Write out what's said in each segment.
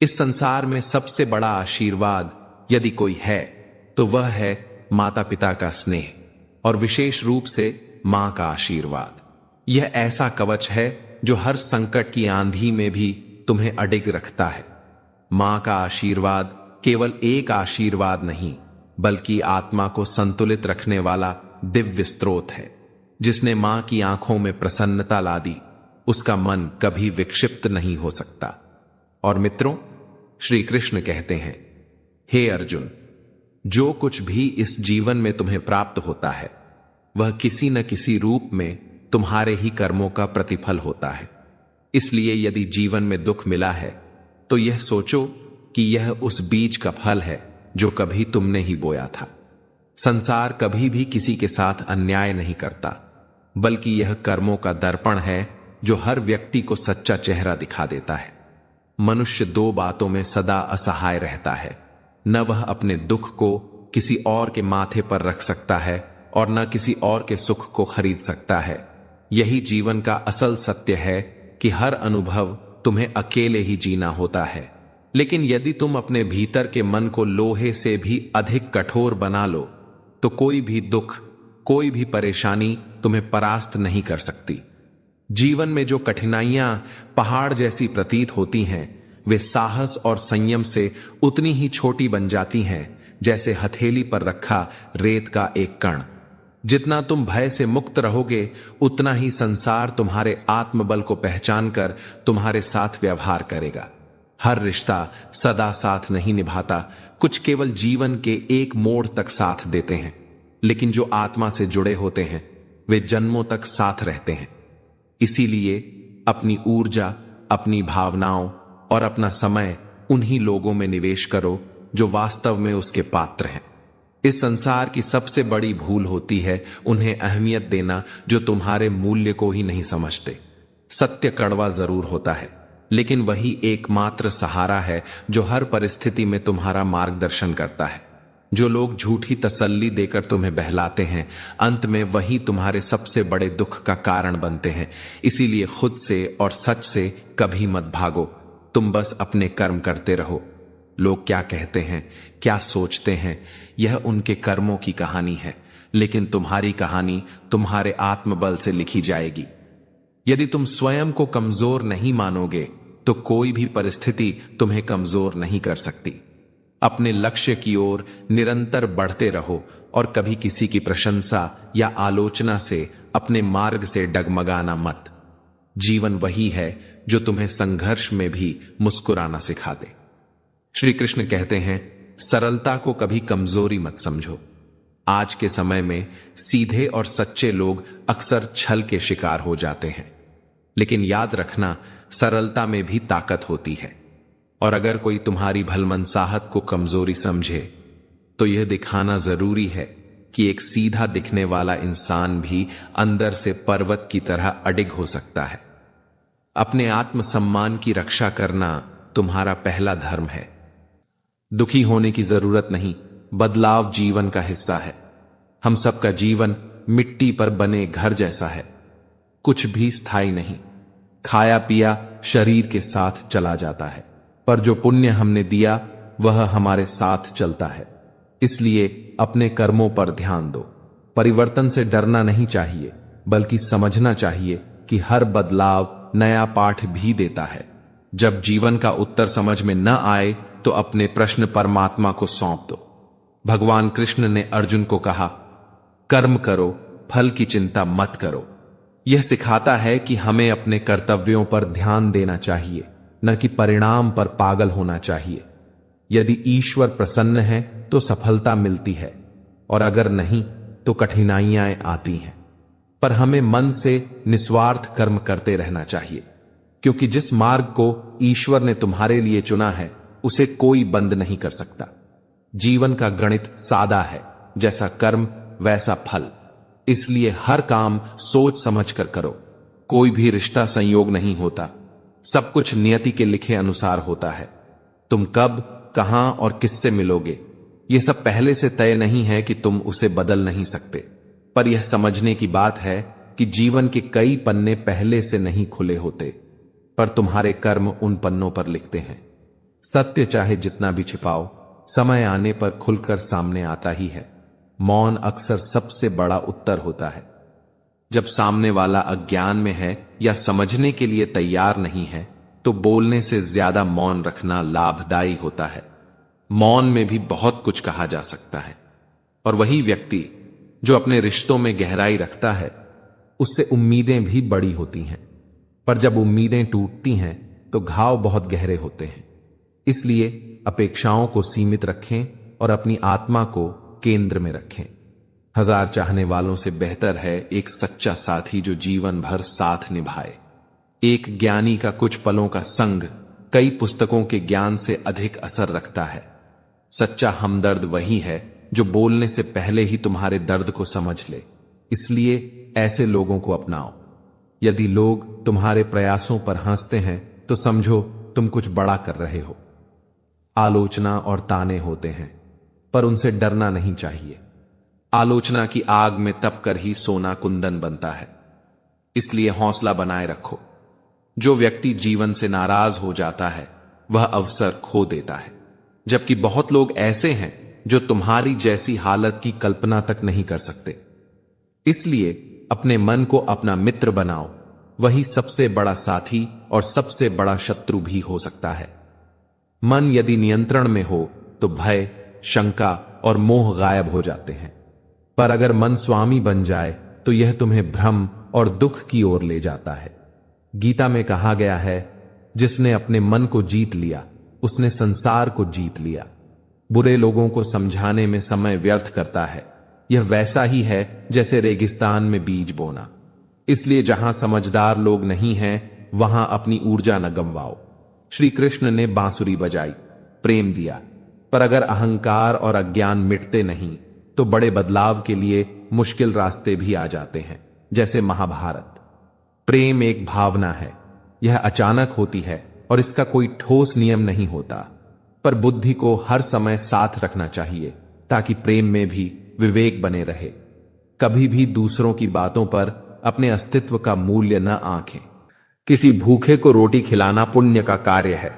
इस संसार में सबसे बड़ा आशीर्वाद यदि कोई है तो वह है माता पिता का स्नेह, और विशेष रूप से मां का आशीर्वाद। यह ऐसा कवच है जो हर संकट की आंधी में भी तुम्हें अडिग रखता है। मां का आशीर्वाद केवल एक आशीर्वाद नहीं, बल्कि आत्मा को संतुलित रखने वाला दिव्य स्रोत है। जिसने मां की आंखों में प्रसन्नता ला दी, उसका मन कभी विक्षिप्त नहीं हो सकता। और मित्रों, श्री कृष्ण कहते हैं, हे अर्जुन, जो कुछ भी इस जीवन में तुम्हें प्राप्त होता है वह किसी न किसी रूप में तुम्हारे ही कर्मों का प्रतिफल होता है। इसलिए यदि जीवन में दुख मिला है तो यह सोचो कि यह उस बीज का फल है जो कभी तुमने ही बोया था। संसार कभी भी किसी के साथ अन्याय नहीं करता, बल्कि यह कर्मों का दर्पण है जो हर व्यक्ति को सच्चा चेहरा दिखा देता है। मनुष्य दो बातों में सदा असहाय रहता है, न वह अपने दुख को किसी और के माथे पर रख सकता है और न किसी और के सुख को खरीद सकता है। यही जीवन का असल सत्य है कि हर अनुभव तुम्हें अकेले ही जीना होता है। लेकिन यदि तुम अपने भीतर के मन को लोहे से भी अधिक कठोर बना लो तो कोई भी दुख, कोई भी परेशानी तुम्हें परास्त नहीं कर सकती। जीवन में जो कठिनाइयां पहाड़ जैसी प्रतीत होती हैं, वे साहस और संयम से उतनी ही छोटी बन जाती हैं जैसे हथेली पर रखा रेत का एक कण। जितना तुम भय से मुक्त रहोगे, उतना ही संसार तुम्हारे आत्मबल को पहचानकर तुम्हारे साथ व्यवहार करेगा। हर रिश्ता सदा साथ नहीं निभाता, कुछ केवल जीवन के एक मोड़ तक साथ देते हैं, लेकिन जो आत्मा से जुड़े होते हैं वे जन्मों तक साथ रहते हैं। इसीलिए अपनी ऊर्जा, अपनी भावनाओं और अपना समय उन्हीं लोगों में निवेश करो जो वास्तव में उसके पात्र हैं। इस संसार की सबसे बड़ी भूल होती है उन्हें अहमियत देना जो तुम्हारे मूल्य को ही नहीं समझते। सत्य कड़वा जरूर होता है, लेकिन वही एकमात्र सहारा है जो हर परिस्थिति में तुम्हारा मार्गदर्शन करता है। जो लोग झूठी तसल्ली देकर तुम्हें बहलाते हैं, अंत में वही तुम्हारे सबसे बड़े दुख का कारण बनते हैं। इसीलिए खुद से और सच से कभी मत भागो, तुम बस अपने कर्म करते रहो। लोग क्या कहते हैं, क्या सोचते हैं, यह उनके कर्मों की कहानी है, लेकिन तुम्हारी कहानी तुम्हारे आत्मबल से लिखी जाएगी। यदि तुम स्वयं को कमजोर नहीं मानोगे तो कोई भी परिस्थिति तुम्हें कमजोर नहीं कर सकती। अपने लक्ष्य की ओर निरंतर बढ़ते रहो और कभी किसी की प्रशंसा या आलोचना से अपने मार्ग से डगमगाना मत। जीवन वही है जो तुम्हें संघर्ष में भी मुस्कुराना सिखा दे। श्री कृष्ण कहते हैं, सरलता को कभी कमजोरी मत समझो। आज के समय में सीधे और सच्चे लोग अक्सर छल के शिकार हो जाते हैं, लेकिन याद रखना, सरलता में भी ताकत होती है। और अगर कोई तुम्हारी भलमनसाहत को कमजोरी समझे तो यह दिखाना जरूरी है कि एक सीधा दिखने वाला इंसान भी अंदर से पर्वत की तरह अडिग हो सकता है। अपने आत्मसम्मान की रक्षा करना तुम्हारा पहला धर्म है। दुखी होने की जरूरत नहीं, बदलाव जीवन का हिस्सा है। हम सबका जीवन मिट्टी पर बने घर जैसा है, कुछ भी स्थायी नहीं। खाया पिया शरीर के साथ चला जाता है, पर जो पुण्य हमने दिया वह हमारे साथ चलता है। इसलिए अपने कर्मों पर ध्यान दो। परिवर्तन से डरना नहीं चाहिए, बल्कि समझना चाहिए कि हर बदलाव नया पाठ भी देता है। जब जीवन का उत्तर समझ में न आए तो अपने प्रश्न परमात्मा को सौंप दो। भगवान कृष्ण ने अर्जुन को कहा, कर्म करो, फल की चिंता मत करो। यह सिखाता है कि हमें अपने कर्तव्यों पर ध्यान देना चाहिए, न कि परिणाम पर पागल होना चाहिए। यदि ईश्वर प्रसन्न है तो सफलता मिलती है, और अगर नहीं तो कठिनाइयां आती हैं। पर हमें मन से निस्वार्थ कर्म करते रहना चाहिए, क्योंकि जिस मार्ग को ईश्वर ने तुम्हारे लिए चुना है उसे कोई बंद नहीं कर सकता। जीवन का गणित सादा है, जैसा कर्म वैसा फल। इसलिए हर काम सोच समझ कर करो। कोई भी रिश्ता संयोग नहीं होता, सब कुछ नियति के लिखे अनुसार होता है। तुम कब, कहां और किससे मिलोगे, यह सब पहले से तय नहीं है कि तुम उसे बदल नहीं सकते। पर यह समझने की बात है कि जीवन के कई पन्ने पहले से नहीं खुले होते, पर तुम्हारे कर्म उन पन्नों पर लिखते हैं। सत्य चाहे जितना भी छिपाओ, समय आने पर खुलकर सामने आता ही है। मौन अक्सर सबसे बड़ा उत्तर होता है। जब सामने वाला अज्ञान में है या समझने के लिए तैयार नहीं है, तो बोलने से ज्यादा मौन रखना लाभदायी होता है। मौन में भी बहुत कुछ कहा जा सकता है, और वही व्यक्ति जो अपने रिश्तों में गहराई रखता है, उससे उम्मीदें भी बड़ी होती हैं। पर जब उम्मीदें टूटती हैं तो घाव बहुत गहरे होते हैं। इसलिए अपेक्षाओं को सीमित रखें और अपनी आत्मा को केंद्र में रखें। 1000 चाहने वालों से बेहतर है एक सच्चा साथी जो जीवन भर साथ निभाए। एक ज्ञानी का कुछ पलों का संग कई पुस्तकों के ज्ञान से अधिक असर रखता है। सच्चा हमदर्द वही है जो बोलने से पहले ही तुम्हारे दर्द को समझ ले। इसलिए ऐसे लोगों को अपनाओ। यदि लोग तुम्हारे प्रयासों पर हंसते हैं तो समझो तुम कुछ बड़ा कर रहे हो। आलोचना और ताने होते हैं, पर उनसे डरना नहीं चाहिए। आलोचना की आग में तपकर ही सोना कुंदन बनता है। इसलिए हौसला बनाए रखो। जो व्यक्ति जीवन से नाराज हो जाता है वह अवसर खो देता है, जबकि बहुत लोग ऐसे हैं जो तुम्हारी जैसी हालत की कल्पना तक नहीं कर सकते। इसलिए अपने मन को अपना मित्र बनाओ। वही सबसे बड़ा साथी और सबसे बड़ा शत्रु भी हो सकता है। मन यदि नियंत्रण में हो तो भय, शंका और मोह गायब हो जाते हैं। पर अगर मन स्वामी बन जाए तो यह तुम्हें भ्रम और दुख की ओर ले जाता है। गीता में कहा गया है, जिसने अपने मन को जीत लिया उसने संसार को जीत लिया। बुरे लोगों को समझाने में समय व्यर्थ करता है। यह वैसा ही है जैसे रेगिस्तान में बीज बोना। इसलिए जहां समझदार लोग नहीं हैं वहां अपनी ऊर्जा न गंवाओ। श्री कृष्ण ने बांसुरी बजाई, प्रेम दिया, पर अगर अहंकार और अज्ञान मिटते नहीं तो बड़े बदलाव के लिए मुश्किल रास्ते भी आ जाते हैं, जैसे महाभारत। प्रेम एक भावना है। यह अचानक होती है और इसका कोई ठोस नियम नहीं होता, पर बुद्धि को हर समय साथ रखना चाहिए ताकि प्रेम में भी विवेक बने रहे। कभी भी दूसरों की बातों पर अपने अस्तित्व का मूल्य न आंकें। किसी भूखे को रोटी खिलाना पुण्य का कार्य है,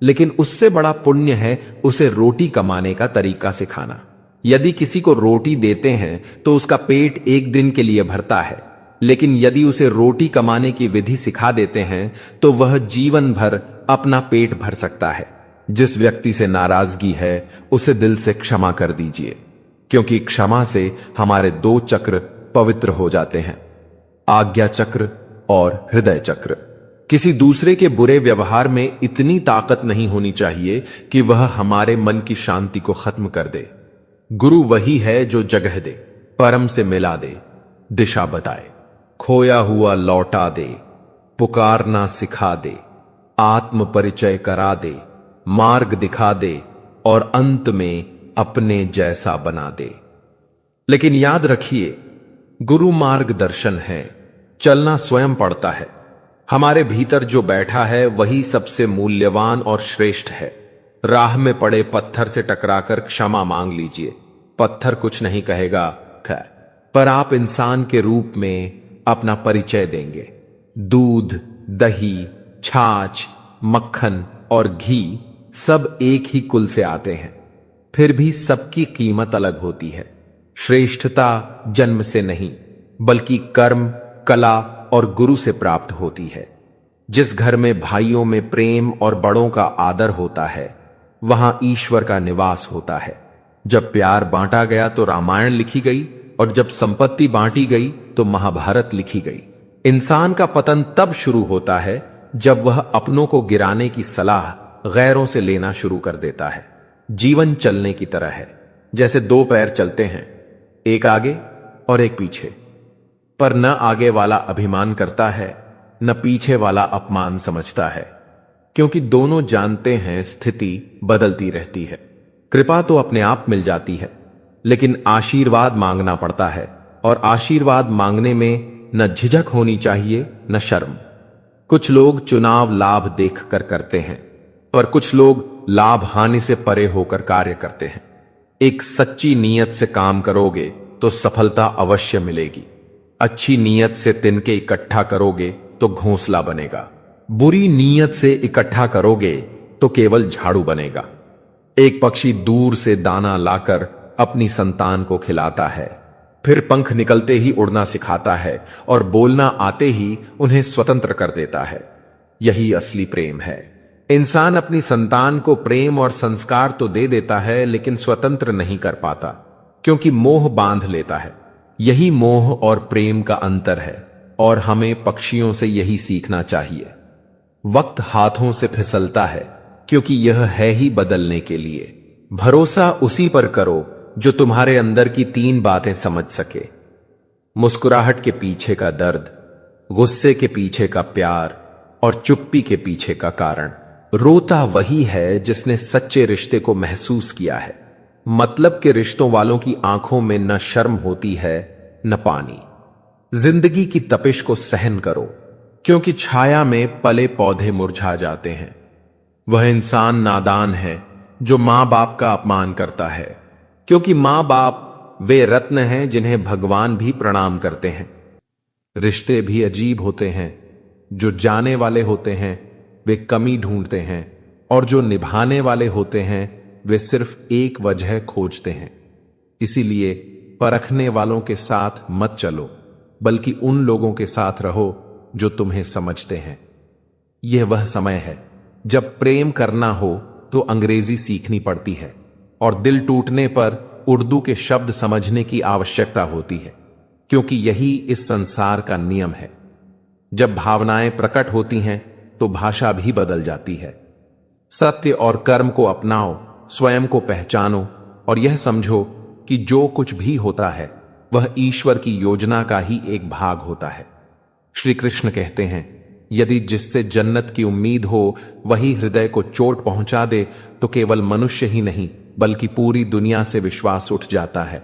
लेकिन उससे बड़ा पुण्य है उसे रोटी कमाने का तरीका सिखाना। यदि किसी को रोटी देते हैं तो उसका पेट एक दिन के लिए भरता है, लेकिन यदि उसे रोटी कमाने की विधि सिखा देते हैं तो वह जीवन भर अपना पेट भर सकता है। जिस व्यक्ति से नाराजगी है उसे दिल से क्षमा कर दीजिए, क्योंकि क्षमा से हमारे 2 चक्र पवित्र हो जाते हैं, आज्ञा चक्र और हृदय चक्र। किसी दूसरे के बुरे व्यवहार में इतनी ताकत नहीं होनी चाहिए कि वह हमारे मन की शांति को खत्म कर दे। गुरु वही है जो जगह दे, परम से मिला दे, दिशा बताए, खोया हुआ लौटा दे, पुकारना सिखा दे, आत्म परिचय करा दे, मार्ग दिखा दे और अंत में अपने जैसा बना दे। लेकिन याद रखिए, गुरु मार्गदर्शन है, चलना स्वयं पड़ता है। हमारे भीतर जो बैठा है वही सबसे मूल्यवान और श्रेष्ठ है। राह में पड़े पत्थर से टकराकर क्षमा मांग लीजिए। पत्थर कुछ नहीं कहेगा, खैर, पर आप इंसान के रूप में अपना परिचय देंगे। दूध, दही, छाछ, मक्खन और घी सब एक ही कुल से आते हैं, फिर भी सबकी कीमत अलग होती है। श्रेष्ठता जन्म से नहीं, बल्कि कर्म, कला और गुरु से प्राप्त होती है। जिस घर में भाइयों में प्रेम और बड़ों का आदर होता है वहां ईश्वर का निवास होता है। जब प्यार बांटा गया तो रामायण लिखी गई, और जब संपत्ति बांटी गई तो महाभारत लिखी गई। इंसान का पतन तब शुरू होता है जब वह अपनों को गिराने की सलाह गैरों से लेना शुरू कर देता है। जीवन चलने की तरह है, जैसे 2 पैर चलते हैं, एक आगे और एक पीछे, पर न आगे वाला अभिमान करता है न पीछे वाला अपमान समझता है, क्योंकि दोनों जानते हैं स्थिति बदलती रहती है। कृपा तो अपने आप मिल जाती है, लेकिन आशीर्वाद मांगना पड़ता है, और आशीर्वाद मांगने में न झिझक होनी चाहिए न शर्म। कुछ लोग चुनाव लाभ देखकर करते हैं, पर कुछ लोग लाभ हानि से परे होकर कार्य करते हैं। एक सच्ची नीयत से काम करोगे तो सफलता अवश्य मिलेगी। अच्छी नीयत से तिनके इकट्ठा करोगे तो घोंसला बनेगा। बुरी नीयत से इकट्ठा करोगे तो केवल झाड़ू बनेगा। एक पक्षी दूर से दाना लाकर अपनी संतान को खिलाता है, फिर पंख निकलते ही उड़ना सिखाता है और बोलना आते ही उन्हें स्वतंत्र कर देता है। यही असली प्रेम है। इंसान अपनी संतान को प्रेम और संस्कार तो दे देता है, लेकिन स्वतंत्र नहीं कर पाता, क्योंकि मोह बांध लेता है। यही मोह और प्रेम का अंतर है, और हमें पक्षियों से यही सीखना चाहिए। वक्त हाथों से फिसलता है, क्योंकि यह है ही बदलने के लिए। भरोसा उसी पर करो जो तुम्हारे अंदर की 3 बातें समझ सके। मुस्कुराहट के पीछे का दर्द, गुस्से के पीछे का प्यार और चुप्पी के पीछे का कारण। रोता वही है जिसने सच्चे रिश्ते को महसूस किया है। मतलब के रिश्तों वालों की आंखों में न शर्म होती है न पानी। जिंदगी की तपिश को सहन करो, क्योंकि छाया में पले पौधे मुरझा जाते हैं। वह इंसान नादान है जो मां बाप का अपमान करता है, क्योंकि मां बाप वे रत्न हैं जिन्हें भगवान भी प्रणाम करते हैं। रिश्ते भी अजीब होते हैं। जो जाने वाले होते हैं वे कमी ढूंढते हैं, और जो निभाने वाले होते हैं वे सिर्फ एक वजह खोजते हैं। इसीलिए परखने वालों के साथ मत चलो, बल्कि उन लोगों के साथ रहो जो तुम्हें समझते हैं। यह वह समय है जब प्रेम करना हो तो अंग्रेजी सीखनी पड़ती है, और दिल टूटने पर उर्दू के शब्द समझने की आवश्यकता होती है, क्योंकि यही इस संसार का नियम है। जब भावनाएं प्रकट होती हैं तो भाषा भी बदल जाती है। सत्य और कर्म को अपनाओ, स्वयं को पहचानो, और यह समझो कि जो कुछ भी होता है वह ईश्वर की योजना का ही एक भाग होता है। श्री कृष्ण कहते हैं, यदि जिससे जन्नत की उम्मीद हो वही हृदय को चोट पहुंचा दे तो केवल मनुष्य ही नहीं बल्कि पूरी दुनिया से विश्वास उठ जाता है।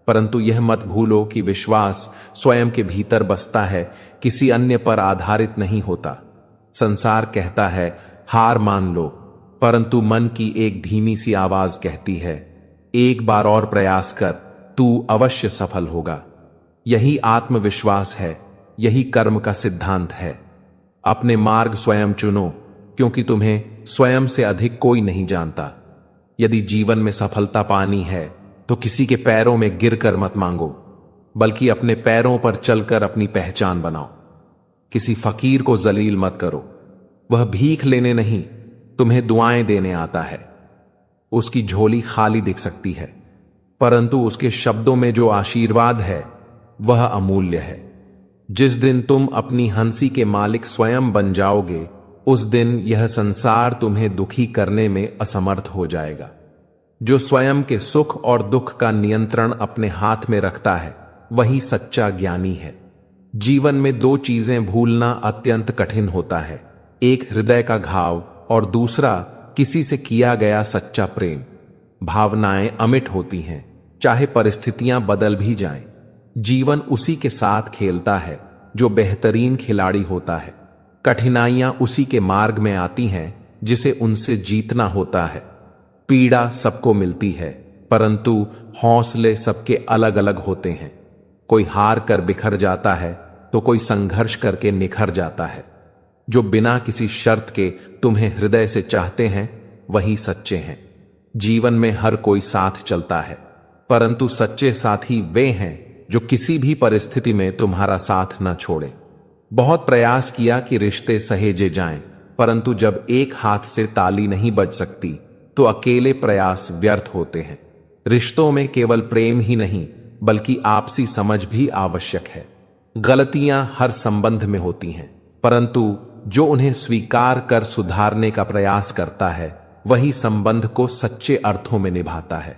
परंतु यह मत भूलो कि विश्वास स्वयं के भीतर बसता है, किसी अन्य पर आधारित नहीं होता। संसार कहता है हार मान लो, परंतु मन की एक धीमी सी आवाज कहती है एक बार और प्रयास कर, तू अवश्य सफल होगा। यही आत्मविश्वास है, यही कर्म का सिद्धांत है। अपने मार्ग स्वयं चुनो, क्योंकि तुम्हें स्वयं से अधिक कोई नहीं जानता। यदि जीवन में सफलता पानी है तो किसी के पैरों में गिरकर मत मांगो, बल्कि अपने पैरों पर चलकर अपनी पहचान बनाओ। किसी फकीर को जलील मत करो, वह भीख लेने नहीं तुम्हें दुआएं देने आता है। उसकी झोली खाली दिख सकती है, परंतु उसके शब्दों में जो आशीर्वाद है वह अमूल्य है। जिस दिन तुम अपनी हंसी के मालिक स्वयं बन जाओगे, उस दिन यह संसार तुम्हें दुखी करने में असमर्थ हो जाएगा। जो स्वयं के सुख और दुख का नियंत्रण अपने हाथ में रखता है वही सच्चा ज्ञानी है। जीवन में 2 चीजें भूलना अत्यंत कठिन होता है, एक हृदय का घाव और दूसरा किसी से किया गया सच्चा प्रेम। भावनाएं अमिट होती हैं, चाहे परिस्थितियां बदल भी जाएं। जीवन उसी के साथ खेलता है जो बेहतरीन खिलाड़ी होता है। कठिनाइयां उसी के मार्ग में आती हैं जिसे उनसे जीतना होता है। पीड़ा सबको मिलती है, परंतु हौसले सबके अलग अलग होते हैं। कोई हार कर बिखर जाता है तो कोई संघर्ष करके निखर जाता है। जो बिना किसी शर्त के तुम्हें हृदय से चाहते हैं वही सच्चे हैं। जीवन में हर कोई साथ चलता है, परंतु सच्चे साथी वे हैं जो किसी भी परिस्थिति में तुम्हारा साथ न छोड़े। बहुत प्रयास किया कि रिश्ते सहेजे जाएं, परंतु जब एक हाथ से ताली नहीं बज सकती तो अकेले प्रयास व्यर्थ होते हैं। रिश्तों में केवल प्रेम ही नहीं बल्कि आपसी समझ भी आवश्यक है। गलतियां हर संबंध में होती हैं, परंतु जो उन्हें स्वीकार कर सुधारने का प्रयास करता है वही संबंध को सच्चे अर्थों में निभाता है।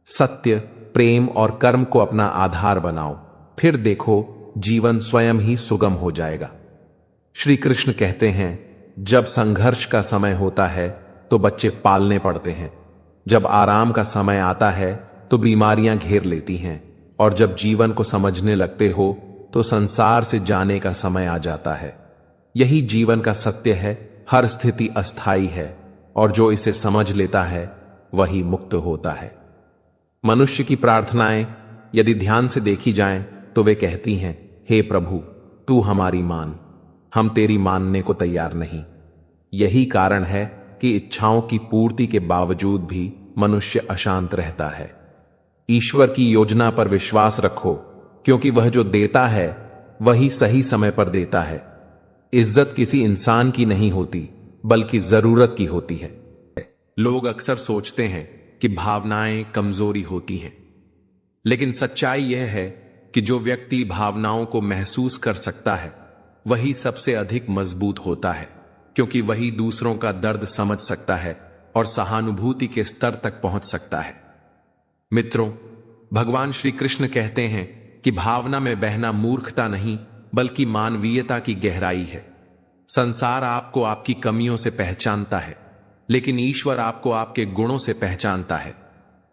सत्य, प्रेम और कर्म को अपना आधार बनाओ, फिर देखो जीवन स्वयं ही सुगम हो जाएगा। श्री कृष्ण कहते हैं, जब संघर्ष का समय होता है तो बच्चे पालने पड़ते हैं, जब आराम का समय आता है तो बीमारियां घेर लेती हैं, और जब जीवन को समझने लगते हो तो संसार से जाने का समय आ जाता है। यही जीवन का सत्य है। हर स्थिति अस्थाई है, और जो इसे समझ लेता है वही मुक्त होता है। मनुष्य की प्रार्थनाएं यदि ध्यान से देखी जाएं तो वे कहती हैं, हे प्रभु, तू हमारी मान, हम तेरी मानने को तैयार नहीं। यही कारण है कि इच्छाओं की पूर्ति के बावजूद भी मनुष्य अशांत रहता है। ईश्वर की योजना पर विश्वास रखो, क्योंकि वह जो देता है वही सही समय पर देता है। इज्जत किसी इंसान की नहीं होती, बल्कि जरूरत की होती है। लोग अक्सर सोचते हैं कि भावनाएं कमजोरी होती हैं, लेकिन सच्चाई यह है कि जो व्यक्ति भावनाओं को महसूस कर सकता है वही सबसे अधिक मजबूत होता है, क्योंकि वही दूसरों का दर्द समझ सकता है और सहानुभूति के स्तर तक पहुंच सकता है। मित्रों, भगवान श्री कृष्ण कहते हैं कि भावना में बहना मूर्खता नहीं, बल्कि मानवीयता की गहराई है। संसार आपको आपकी कमियों से पहचानता है, लेकिन ईश्वर आपको आपके गुणों से पहचानता है।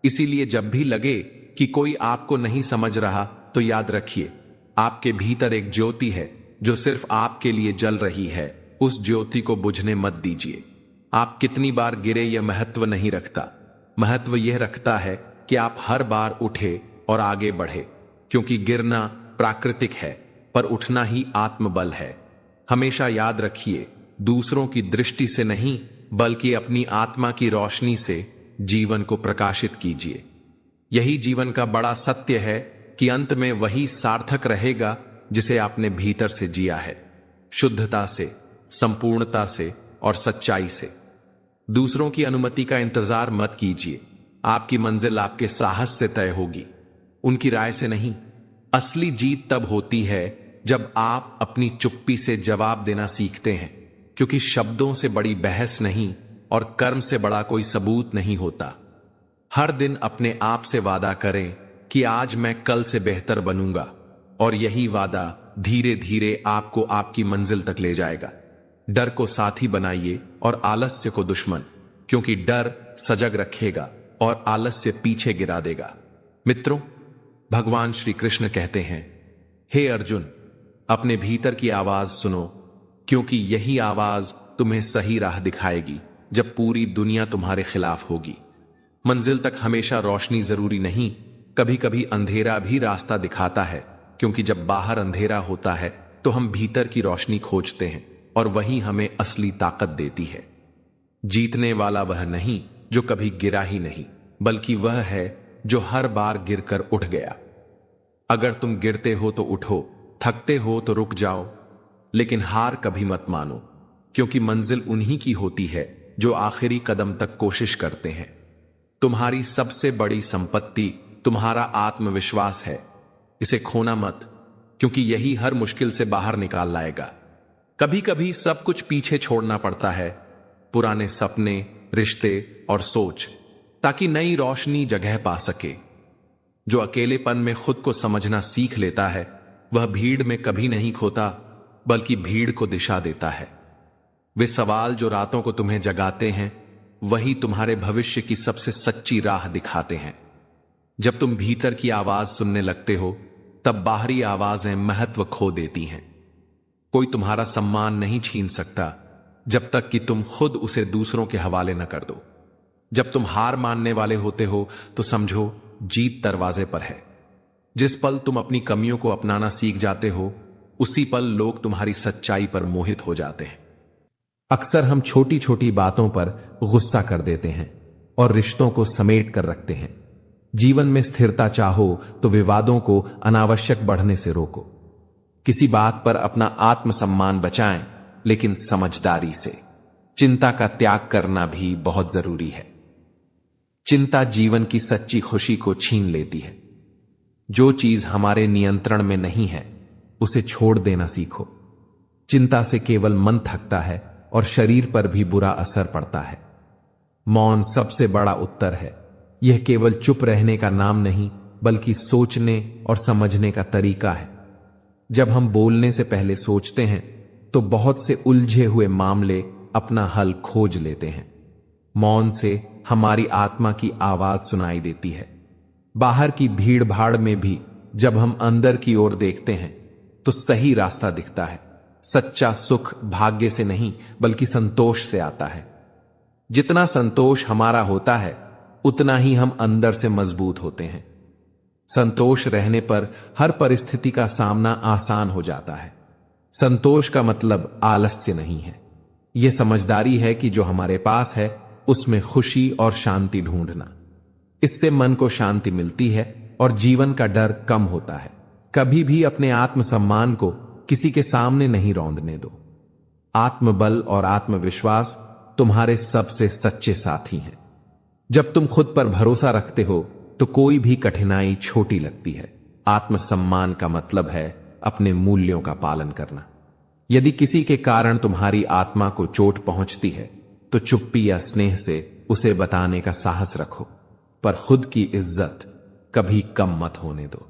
इसीलिए जब भी लगे कि कोई आपको नहीं समझ रहा, तो याद रखिए, आपके भीतर एक ज्योति है जो सिर्फ आपके लिए जल रही है। उस ज्योति को बुझने मत दीजिए। आप कितनी बार गिरे यह महत्व नहीं रखता। महत्व यह रखता है कि आप हर बार उठे और आगे बढ़े, क्योंकि गिरना प्राकृतिक है, पर उठना ही आत्मबल है। हमेशा याद रखिए, दूसरों की दृष्टि से नहीं, बल्कि अपनी आत्मा की रोशनी से जीवन को प्रकाशित कीजिए। यही जीवन का बड़ा सत्य है कि अंत में वही सार्थक रहेगा जिसे आपने भीतर से जिया है, शुद्धता से, संपूर्णता से और सच्चाई से। दूसरों की अनुमति का इंतजार मत कीजिए। आपकी मंजिल आपके साहस से तय होगी, उनकी राय से नहीं। असली जीत तब होती है जब आप अपनी चुप्पी से जवाब देना सीखते हैं, क्योंकि शब्दों से बड़ी बहस नहीं और कर्म से बड़ा कोई सबूत नहीं होता। हर दिन अपने आप से वादा करें कि आज मैं कल से बेहतर बनूंगा, और यही वादा धीरे धीरे आपको आपकी मंजिल तक ले जाएगा। डर को साथी बनाइए और आलस्य को दुश्मन, क्योंकि डर सजग रखेगा और आलस्य पीछे गिरा देगा। मित्रों, भगवान श्री कृष्ण कहते हैं, हे अर्जुन, अपने भीतर की आवाज सुनो, क्योंकि यही आवाज तुम्हें सही राह दिखाएगी जब पूरी दुनिया तुम्हारे खिलाफ होगी। मंजिल तक हमेशा रोशनी जरूरी नहीं, कभी कभी अंधेरा भी रास्ता दिखाता है, क्योंकि जब बाहर अंधेरा होता है तो हम भीतर की रोशनी खोजते हैं, और वही हमें असली ताकत देती है। जीतने वाला वह नहीं जो कभी गिरा ही नहीं, बल्कि वह है जो हर बार गिरकर उठ गया। अगर तुम गिरते हो तो उठो, थकते हो तो रुक जाओ, लेकिन हार कभी मत मानो, क्योंकि मंजिल उन्हीं की होती है जो आखिरी कदम तक कोशिश करते हैं। तुम्हारी सबसे बड़ी संपत्ति तुम्हारा आत्मविश्वास है। इसे खोना मत, क्योंकि यही हर मुश्किल से बाहर निकाल लाएगा। कभी कभी सब कुछ पीछे छोड़ना पड़ता है, पुराने सपने, रिश्ते और सोच, ताकि नई रोशनी जगह पा सके। जो अकेलेपन में खुद को समझना सीख लेता है, वह भीड़ में कभी नहीं खोता, बल्कि भीड़ को दिशा देता है। वे सवाल जो रातों को तुम्हें जगाते हैं, वही तुम्हारे भविष्य की सबसे सच्ची राह दिखाते हैं। जब तुम भीतर की आवाज सुनने लगते हो, तब बाहरी आवाजें महत्व खो देती हैं। कोई तुम्हारा सम्मान नहीं छीन सकता जब तक कि तुम खुद उसे दूसरों के हवाले न कर दो। जब तुम हार मानने वाले होते हो तो समझो जीत दरवाजे पर है। जिस पल तुम अपनी कमियों को अपनाना सीख जाते हो, उसी पल लोग तुम्हारी सच्चाई पर मोहित हो जाते हैं। अक्सर हम छोटी छोटी बातों पर गुस्सा कर देते हैं और रिश्तों को समेट कर रखते हैं। जीवन में स्थिरता चाहो तो विवादों को अनावश्यक बढ़ने से रोको। किसी बात पर अपना आत्मसम्मान बचाएं, लेकिन समझदारी से। चिंता का त्याग करना भी बहुत जरूरी है। चिंता जीवन की सच्ची खुशी को छीन लेती है। जो चीज हमारे नियंत्रण में नहीं है, उसे छोड़ देना सीखो। चिंता से केवल मन थकता है और शरीर पर भी बुरा असर पड़ता है। मौन सबसे बड़ा उत्तर है। यह केवल चुप रहने का नाम नहीं, बल्कि सोचने और समझने का तरीका है। जब हम बोलने से पहले सोचते हैं, तो बहुत से उलझे हुए मामले अपना हल खोज लेते हैं। मौन से हमारी आत्मा की आवाज सुनाई देती है। बाहर की भीड़ भाड़ में भी जब हम अंदर की ओर देखते हैं, तो सही रास्ता दिखता है। सच्चा सुख भाग्य से नहीं, बल्कि संतोष से आता है। जितना संतोष हमारा होता है, उतना ही हम अंदर से मजबूत होते हैं। संतोष रहने पर हर परिस्थिति का सामना आसान हो जाता है। संतोष का मतलब आलस्य नहीं है। यह समझदारी है कि जो हमारे पास है उसमें खुशी और शांति ढूंढना। इससे मन को शांति मिलती है और जीवन का डर कम होता है। कभी भी अपने आत्मसम्मान को किसी के सामने नहीं रौंदने दो। आत्मबल और आत्मविश्वास तुम्हारे सबसे सच्चे साथी हैं। जब तुम खुद पर भरोसा रखते हो तो कोई भी कठिनाई छोटी लगती है। आत्मसम्मान का मतलब है अपने मूल्यों का पालन करना। यदि किसी के कारण तुम्हारी आत्मा को चोट पहुंचती है तो चुप्पी या स्नेह से उसे बताने का साहस रखो, पर खुद की इज्जत कभी कम मत होने दो।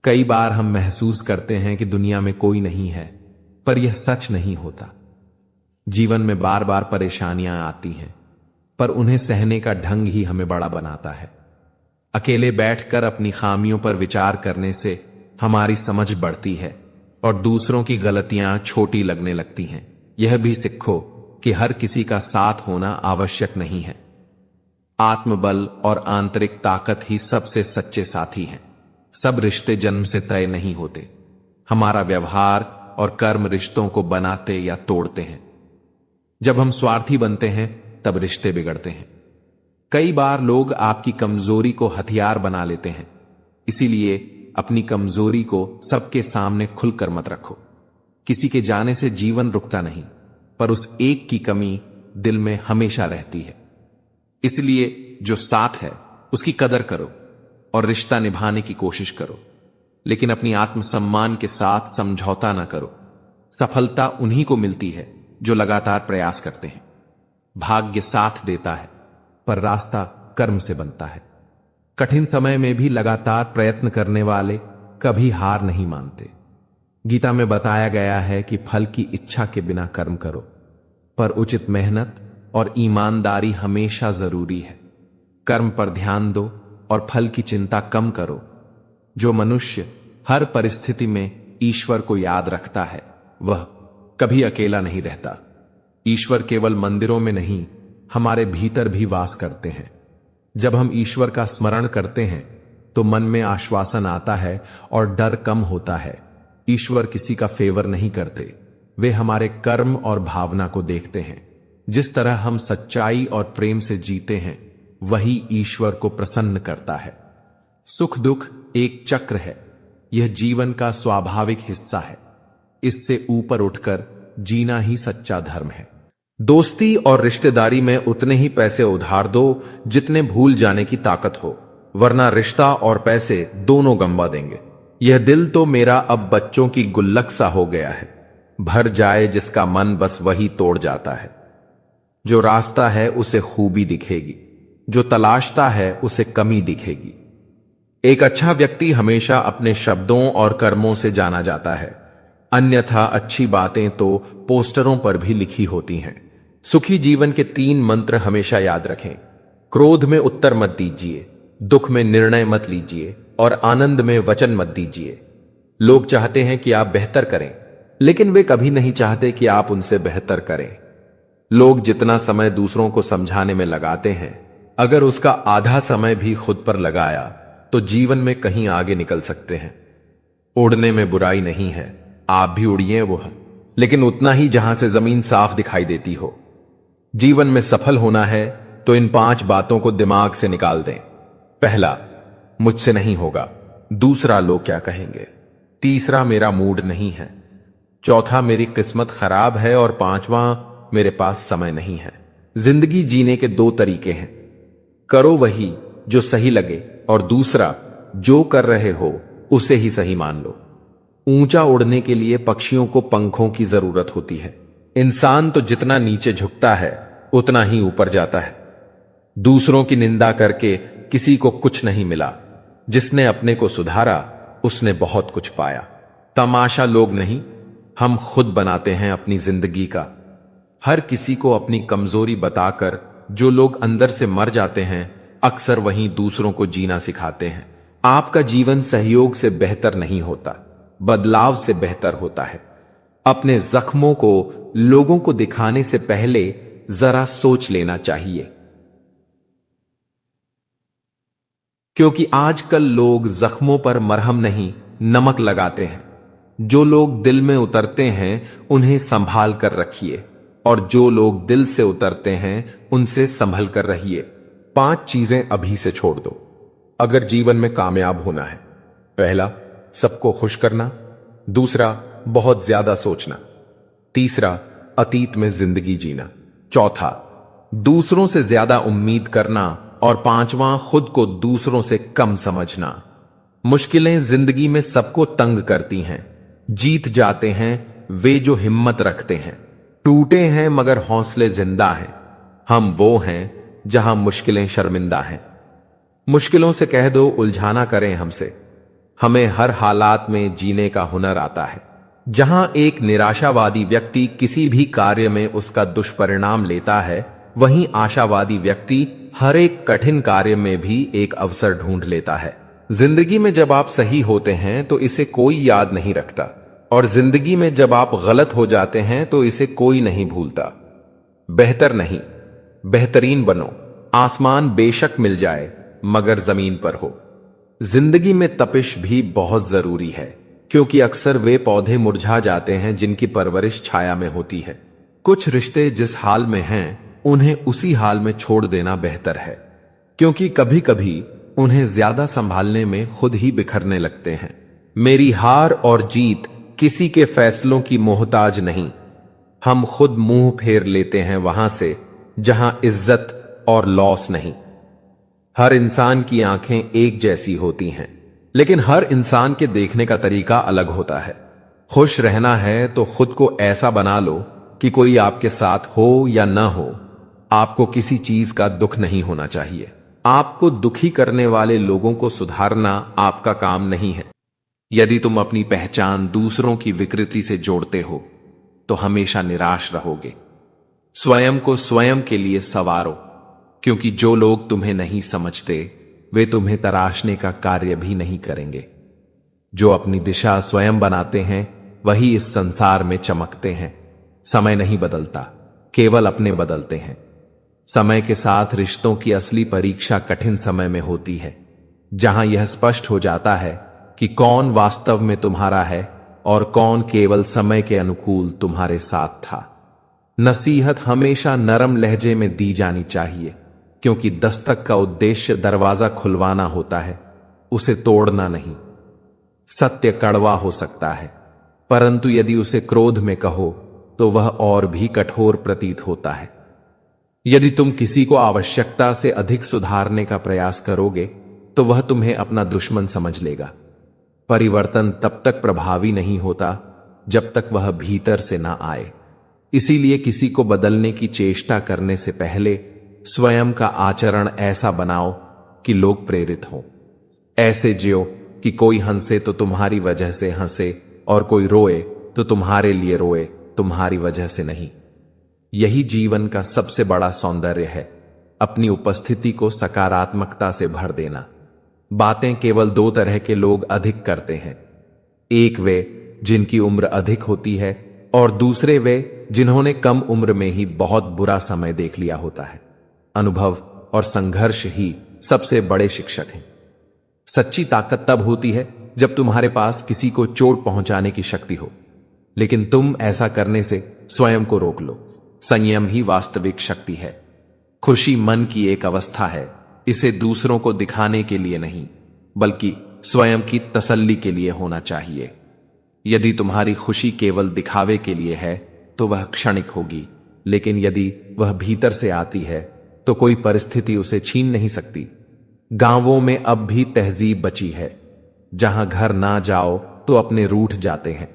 कई बार हम महसूस करते हैं कि दुनिया में कोई नहीं है, पर यह सच नहीं होता। जीवन में बार बार परेशानियां आती हैं, पर उन्हें सहने का ढंग ही हमें बड़ा बनाता है। अकेले बैठकर अपनी खामियों पर विचार करने से हमारी समझ बढ़ती है और दूसरों की गलतियां छोटी लगने लगती हैं। यह भी सीखो कि हर किसी का साथ होना आवश्यक नहीं है। आत्मबल और आंतरिक ताकत ही सबसे सच्चे साथी हैं। सब रिश्ते जन्म से तय नहीं होते। हमारा व्यवहार और कर्म रिश्तों को बनाते या तोड़ते हैं। जब हम स्वार्थी बनते हैं तब रिश्ते बिगड़ते हैं। कई बार लोग आपकी कमजोरी को हथियार बना लेते हैं, इसीलिए अपनी कमजोरी को सबके सामने खुलकर मत रखो। किसी के जाने से जीवन रुकता नहीं, पर उस एक की कमी दिल में हमेशा रहती है। इसलिए जो साथ है उसकी कदर करो और रिश्ता निभाने की कोशिश करो, लेकिन अपनी आत्मसम्मान के साथ समझौता ना करो। सफलता उन्हीं को मिलती है जो लगातार प्रयास करते हैं। भाग्य साथ देता है, पर रास्ता कर्म से बनता है। कठिन समय में भी लगातार प्रयत्न करने वाले कभी हार नहीं मानते। गीता में बताया गया है कि फल की इच्छा के बिना कर्म करो, पर उचित मेहनत और ईमानदारी हमेशा जरूरी है। कर्म पर ध्यान दो और फल की चिंता कम करो। जो मनुष्य हर परिस्थिति में ईश्वर को याद रखता है वह कभी अकेला नहीं रहता। ईश्वर केवल मंदिरों में नहीं, हमारे भीतर भी वास करते हैं। जब हम ईश्वर का स्मरण करते हैं तो मन में आश्वासन आता है और डर कम होता है। ईश्वर किसी का फेवर नहीं करते, वे हमारे कर्म और भावना को देखते हैं। जिस तरह हम सच्चाई और प्रेम से जीते हैं वही ईश्वर को प्रसन्न करता है। सुख दुख एक चक्र है, यह जीवन का स्वाभाविक हिस्सा है। इससे ऊपर उठकर जीना ही सच्चा धर्म है। दोस्ती और रिश्तेदारी में उतने ही पैसे उधार दो जितने भूल जाने की ताकत हो, वरना रिश्ता और पैसे दोनों गंवा देंगे। यह दिल तो मेरा अब बच्चों की गुल्लक सा हो गया है, भर जाए जिसका मन बस वही तोड़ जाता है। जो रास्ता है उसे खूबी दिखेगी, जो तलाशता है उसे कमी दिखेगी। एक अच्छा व्यक्ति हमेशा अपने शब्दों और कर्मों से जाना जाता है, अन्यथा अच्छी बातें तो पोस्टरों पर भी लिखी होती हैं। सुखी जीवन के 3 मंत्र हमेशा याद रखें। क्रोध में उत्तर मत दीजिए, दुख में निर्णय मत लीजिए और आनंद में वचन मत दीजिए। लोग चाहते हैं कि आप बेहतर करें, लेकिन वे कभी नहीं चाहते कि आप उनसे बेहतर करें। लोग जितना समय दूसरों को समझाने में लगाते हैं, अगर उसका आधा समय भी खुद पर लगाया तो जीवन में कहीं आगे निकल सकते हैं। उड़ने में बुराई नहीं है, आप भी उड़िए वो है, लेकिन उतना ही जहां से जमीन साफ दिखाई देती हो। जीवन में सफल होना है तो इन 5 बातों को दिमाग से निकाल दें। पहला, मुझसे नहीं होगा। दूसरा, लोग क्या कहेंगे। तीसरा, मेरा मूड नहीं है। चौथा, मेरी किस्मत खराब है। और 5वां, मेरे पास समय नहीं है। जिंदगी जीने के 2 तरीके हैं, करो वही जो सही लगे, और दूसरा, जो कर रहे हो उसे ही सही मान लो। ऊंचा उड़ने के लिए पक्षियों को पंखों की जरूरत होती है। इंसान तो जितना नीचे झुकता है उतना ही ऊपर जाता है। दूसरों की निंदा करके किसी को कुछ नहीं मिला। जिसने अपने को सुधारा उसने बहुत कुछ पाया। तमाशा लोग नहीं, हम खुद बनाते हैं अपनी जिंदगी का। हर किसी को अपनी कमजोरी बताकर जो लोग अंदर से मर जाते हैं, अक्सर वहीं दूसरों को जीना सिखाते हैं। आपका जीवन सहयोग से बेहतर नहीं होता, बदलाव से बेहतर होता है। अपने जख्मों को लोगों को दिखाने से पहले जरा सोच लेना चाहिए, क्योंकि आजकल लोग जख्मों पर मरहम नहीं नमक लगाते हैं। जो लोग दिल में उतरते हैं उन्हें संभाल कर रखिए। और जो लोग दिल से उतरते हैं उनसे संभल कर रहिए। 5 चीजें अभी से छोड़ दो अगर जीवन में कामयाब होना है। पहला, सबको खुश करना। दूसरा, बहुत ज्यादा सोचना। तीसरा, अतीत में जिंदगी जीना। चौथा, दूसरों से ज्यादा उम्मीद करना। और पांचवां, खुद को दूसरों से कम समझना। मुश्किलें जिंदगी में सबको तंग करती हैं। जीत जाते हैं वे जो हिम्मत रखते हैं। टूटे हैं मगर हौसले जिंदा हैं। हम वो हैं जहां मुश्किलें शर्मिंदा हैं। मुश्किलों से कह दो उलझाना करें हमसे। हमें हर हालात में जीने का हुनर आता है। जहां एक निराशावादी व्यक्ति किसी भी कार्य में उसका दुष्परिणाम लेता है, वहीं आशावादी व्यक्ति हर एक कठिन कार्य में भी एक अवसर ढूंढ लेता है। जिंदगी में जब आप सही होते हैं तो इसे कोई याद नहीं रखता, और जिंदगी में जब आप गलत हो जाते हैं तो इसे कोई नहीं भूलता। बेहतर नहीं, बेहतरीन बनो। आसमान बेशक मिल जाए मगर जमीन पर हो। जिंदगी में तपिश भी बहुत जरूरी है, क्योंकि अक्सर वे पौधे मुरझा जाते हैं जिनकी परवरिश छाया में होती है। कुछ रिश्ते जिस हाल में हैं उन्हें उसी हाल में छोड़ देना बेहतर है, क्योंकि कभी कभी उन्हें ज्यादा संभालने में खुद ही बिखरने लगते हैं। मेरी हार और जीत किसी के फैसलों की मोहताज नहीं। हम खुद मुंह फेर लेते हैं वहां से जहां इज्जत और लॉस नहीं। हर इंसान की आंखें एक जैसी होती हैं, लेकिन हर इंसान के देखने का तरीका अलग होता है। खुश रहना है तो खुद को ऐसा बना लो कि कोई आपके साथ हो या ना हो, आपको किसी चीज का दुख नहीं होना चाहिए। आपको दुखी करने वाले लोगों को सुधारना आपका काम नहीं है। यदि तुम अपनी पहचान दूसरों की विकृति से जोड़ते हो तो हमेशा निराश रहोगे। स्वयं को स्वयं के लिए संवारो, क्योंकि जो लोग तुम्हें नहीं समझते वे तुम्हें तराशने का कार्य भी नहीं करेंगे। जो अपनी दिशा स्वयं बनाते हैं वही इस संसार में चमकते हैं। समय नहीं बदलता, केवल अपने बदलते हैं। समय के साथ रिश्तों की असली परीक्षा कठिन समय में होती है, जहां यह स्पष्ट हो जाता है कि कौन वास्तव में तुम्हारा है और कौन केवल समय के अनुकूल तुम्हारे साथ था। नसीहत हमेशा नरम लहजे में दी जानी चाहिए, क्योंकि दस्तक का उद्देश्य दरवाजा खुलवाना होता है, उसे तोड़ना नहीं। सत्य कड़वा हो सकता है, परंतु यदि उसे क्रोध में कहो तो वह और भी कठोर प्रतीत होता है। यदि तुम किसी को आवश्यकता से अधिक सुधारने का प्रयास करोगे तो वह तुम्हें अपना दुश्मन समझ लेगा। परिवर्तन तब तक प्रभावी नहीं होता जब तक वह भीतर से ना आए। इसीलिए किसी को बदलने की चेष्टा करने से पहले स्वयं का आचरण ऐसा बनाओ कि लोग प्रेरित हों। ऐसे जियो कि कोई हंसे तो तुम्हारी वजह से हंसे, और कोई रोए तो तुम्हारे लिए रोए, तुम्हारी वजह से नहीं। यही जीवन का सबसे बड़ा सौंदर्य है, अपनी उपस्थिति को सकारात्मकता से भर देना। बातें केवल 2 तरह के लोग अधिक करते हैं, एक वे जिनकी उम्र अधिक होती है और दूसरे वे जिन्होंने कम उम्र में ही बहुत बुरा समय देख लिया होता है। अनुभव और संघर्ष ही सबसे बड़े शिक्षक हैं। सच्ची ताकत तब होती है जब तुम्हारे पास किसी को चोट पहुंचाने की शक्ति हो, लेकिन तुम ऐसा करने से स्वयं को रोक लो। संयम ही वास्तविक शक्ति है। खुशी मन की एक अवस्था है, इसे दूसरों को दिखाने के लिए नहीं बल्कि स्वयं की तसल्ली के लिए होना चाहिए। यदि तुम्हारी खुशी केवल दिखावे के लिए है तो वह क्षणिक होगी, लेकिन यदि वह भीतर से आती है तो कोई परिस्थिति उसे छीन नहीं सकती। गांवों में अब भी तहजीब बची है, जहां घर ना जाओ तो अपने रूठ जाते हैं।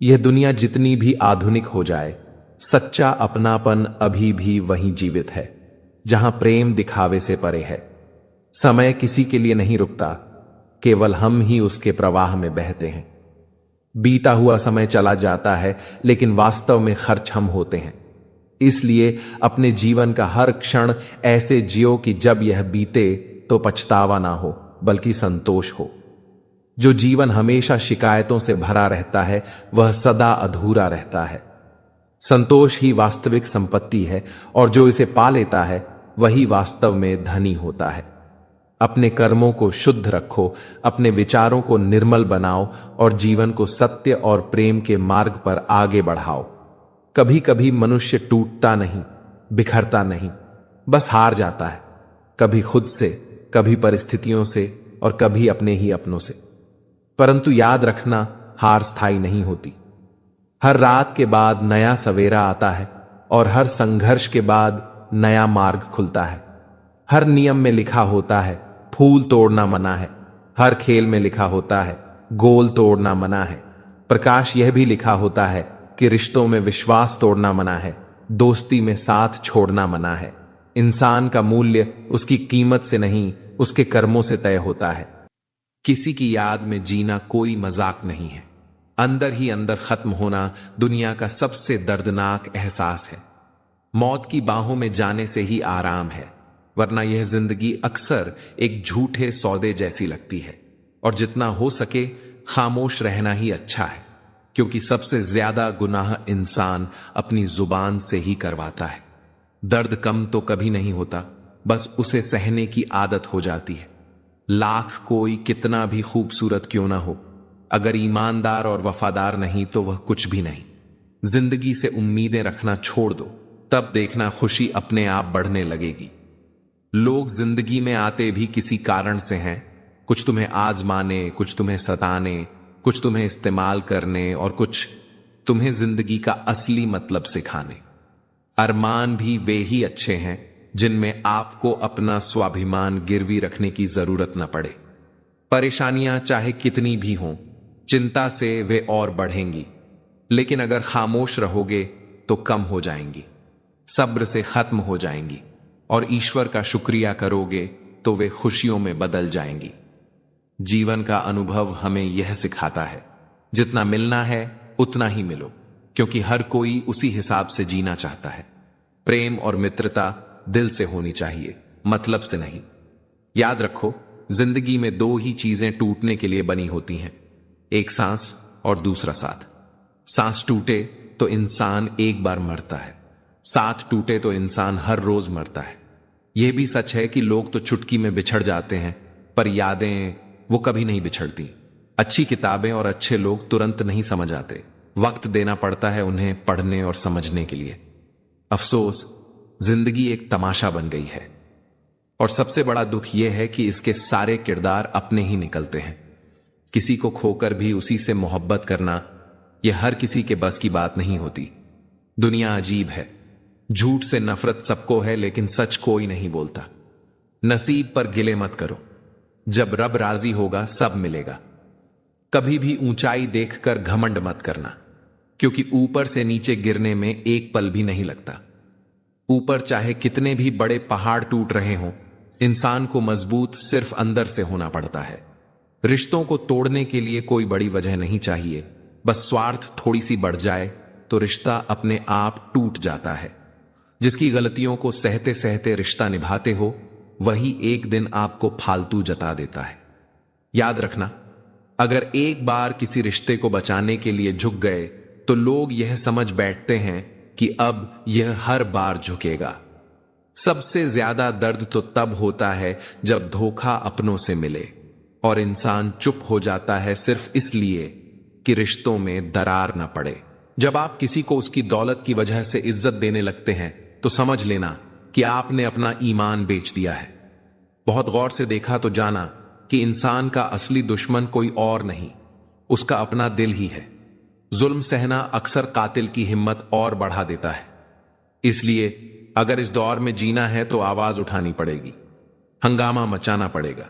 यह दुनिया जितनी भी आधुनिक हो जाए, सच्चा अपनापन अभी भी वहीं जीवित है, जहां प्रेम दिखावे से परे है। समय किसी के लिए नहीं रुकता, केवल हम ही उसके प्रवाह में बहते हैं। बीता हुआ समय चला जाता है, लेकिन वास्तव में खर्च हम होते हैं। इसलिए अपने जीवन का हर क्षण ऐसे जियो कि जब यह बीते तो पछतावा ना हो बल्कि संतोष हो। जो जीवन हमेशा शिकायतों से भरा रहता है वह सदा अधूरा रहता है। संतोष ही वास्तविक संपत्ति है, और जो इसे पा लेता है वही वास्तव में धनी होता है। अपने कर्मों को शुद्ध रखो, अपने विचारों को निर्मल बनाओ और जीवन को सत्य और प्रेम के मार्ग पर आगे बढ़ाओ। कभी कभी मनुष्य टूटता नहीं, बिखरता नहीं, बस हार जाता है, कभी खुद से, कभी परिस्थितियों से और कभी अपने ही अपनों से। परंतु याद रखना, हार स्थायी नहीं होती। हर रात के बाद नया सवेरा आता है और हर संघर्ष के बाद नया मार्ग खुलता है। हर नियम में लिखा होता है फूल तोड़ना मना है, हर खेल में लिखा होता है गोल तोड़ना मना है। प्रकाश यह भी लिखा होता है कि रिश्तों में विश्वास तोड़ना मना है, दोस्ती में साथ छोड़ना मना है। इंसान का मूल्य उसकी कीमत से नहीं, उसके कर्मों से तय होता है। किसी की याद में जीना कोई मजाक नहीं है। अंदर ही अंदर खत्म होना दुनिया का सबसे दर्दनाक एहसास है। मौत की बाहों में जाने से ही आराम है, वरना यह जिंदगी अक्सर एक झूठे सौदे जैसी लगती है। और जितना हो सके खामोश रहना ही अच्छा है, क्योंकि सबसे ज्यादा गुनाह इंसान अपनी जुबान से ही करवाता है। दर्द कम तो कभी नहीं होता, बस उसे सहने की आदत हो जाती है। लाख कोई कितना भी खूबसूरत क्यों ना हो, अगर ईमानदार और वफादार नहीं तो वह कुछ भी नहीं। जिंदगी से उम्मीदें रखना छोड़ दो, तब देखना खुशी अपने आप बढ़ने लगेगी। लोग जिंदगी में आते भी किसी कारण से हैं, कुछ तुम्हें आजमाने, कुछ तुम्हें सताने, कुछ तुम्हें इस्तेमाल करने और कुछ तुम्हें जिंदगी का असली मतलब सिखाने। अरमान भी वे ही अच्छे हैं जिनमें आपको अपना स्वाभिमान गिरवी रखने की जरूरत न पड़े। परेशानियां चाहे कितनी भी हों, चिंता से वे और बढ़ेंगी, लेकिन अगर खामोश रहोगे तो कम हो जाएंगी, सब्र से खत्म हो जाएंगी और ईश्वर का शुक्रिया करोगे तो वे खुशियों में बदल जाएंगी। जीवन का अनुभव हमें यह सिखाता है, जितना मिलना है उतना ही मिलो, क्योंकि हर कोई उसी हिसाब से जीना चाहता है। प्रेम और मित्रता दिल से होनी चाहिए, मतलब से नहीं। याद रखो, जिंदगी में दो ही चीजें टूटने के लिए बनी होती हैं, एक सांस और दूसरा साथ। सांस टूटे तो इंसान एक बार मरता है, साथ टूटे तो इंसान हर रोज मरता है। यह भी सच है कि लोग तो चुटकी में बिछड़ जाते हैं, पर यादें वो कभी नहीं बिछड़ती। अच्छी किताबें और अच्छे लोग तुरंत नहीं समझ आते, वक्त देना पड़ता है उन्हें पढ़ने और समझने के लिए। अफसोस, जिंदगी एक तमाशा बन गई है और सबसे बड़ा दुख यह है कि इसके सारे किरदार अपने ही निकलते हैं। किसी को खोकर भी उसी से मोहब्बत करना, यह हर किसी के बस की बात नहीं होती। दुनिया अजीब है, झूठ से नफरत सबको है, लेकिन सच कोई नहीं बोलता। नसीब पर गिले मत करो, जब रब राजी होगा सब मिलेगा। कभी भी ऊंचाई देखकर घमंड मत करना, क्योंकि ऊपर से नीचे गिरने में एक पल भी नहीं लगता। ऊपर चाहे कितने भी बड़े पहाड़ टूट रहे हों, इंसान को मजबूत सिर्फ अंदर से होना पड़ता है। रिश्तों को तोड़ने के लिए कोई बड़ी वजह नहीं चाहिए, बस स्वार्थ थोड़ी सी बढ़ जाए तो रिश्ता अपने आप टूट जाता है। जिसकी गलतियों को सहते सहते रिश्ता निभाते हो, वही एक दिन आपको फालतू जता देता है। याद रखना, अगर एक बार किसी रिश्ते को बचाने के लिए झुक गए तो लोग यह समझ बैठते हैं कि अब यह हर बार झुकेगा। सबसे ज्यादा दर्द तो तब होता है जब धोखा अपनों से मिले और इंसान चुप हो जाता है सिर्फ इसलिए कि रिश्तों में दरार न पड़े। जब आप किसी को उसकी दौलत की वजह से इज्जत देने लगते हैं तो समझ लेना कि आपने अपना ईमान बेच दिया है। बहुत गौर से देखा तो जाना कि इंसान का असली दुश्मन कोई और नहीं, उसका अपना दिल ही है। जुल्म सहना अक्सर कातिल की हिम्मत और बढ़ा देता है। इसलिए अगर इस दौर में जीना है तो आवाज उठानी पड़ेगी, हंगामा मचाना पड़ेगा।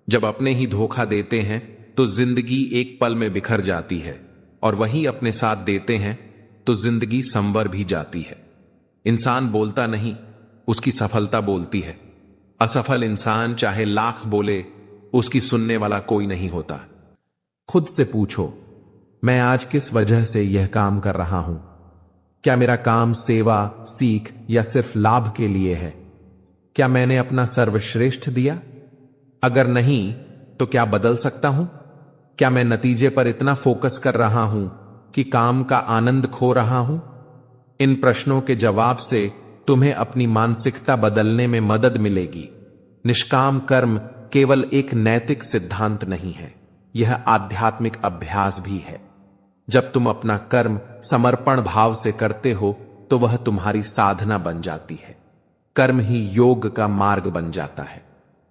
जब अपने ही धोखा देते हैं तो जिंदगी एक पल में बिखर जाती है, और वहीं अपने साथ देते हैं तो जिंदगी संवर भी जाती है। इंसान बोलता नहीं, उसकी सफलता बोलती है। असफल इंसान चाहे लाख बोले, उसकी सुनने वाला कोई नहीं होता। खुद से पूछो, मैं आज किस वजह से यह काम कर रहा हूं? क्या मेरा काम सेवा, सीख या सिर्फ लाभ के लिए है? क्या मैंने अपना सर्वश्रेष्ठ दिया? अगर नहीं तो क्या बदल सकता हूं? क्या मैं नतीजे पर इतना फोकस कर रहा हूं कि काम का आनंद खो रहा हूं? इन प्रश्नों के जवाब से तुम्हें अपनी मानसिकता बदलने में मदद मिलेगी। निष्काम कर्म केवल एक नैतिक सिद्धांत नहीं है, यह आध्यात्मिक अभ्यास भी है। जब तुम अपना कर्म समर्पण भाव से करते हो तो वह तुम्हारी साधना बन जाती है। कर्म ही योग का मार्ग बन जाता है।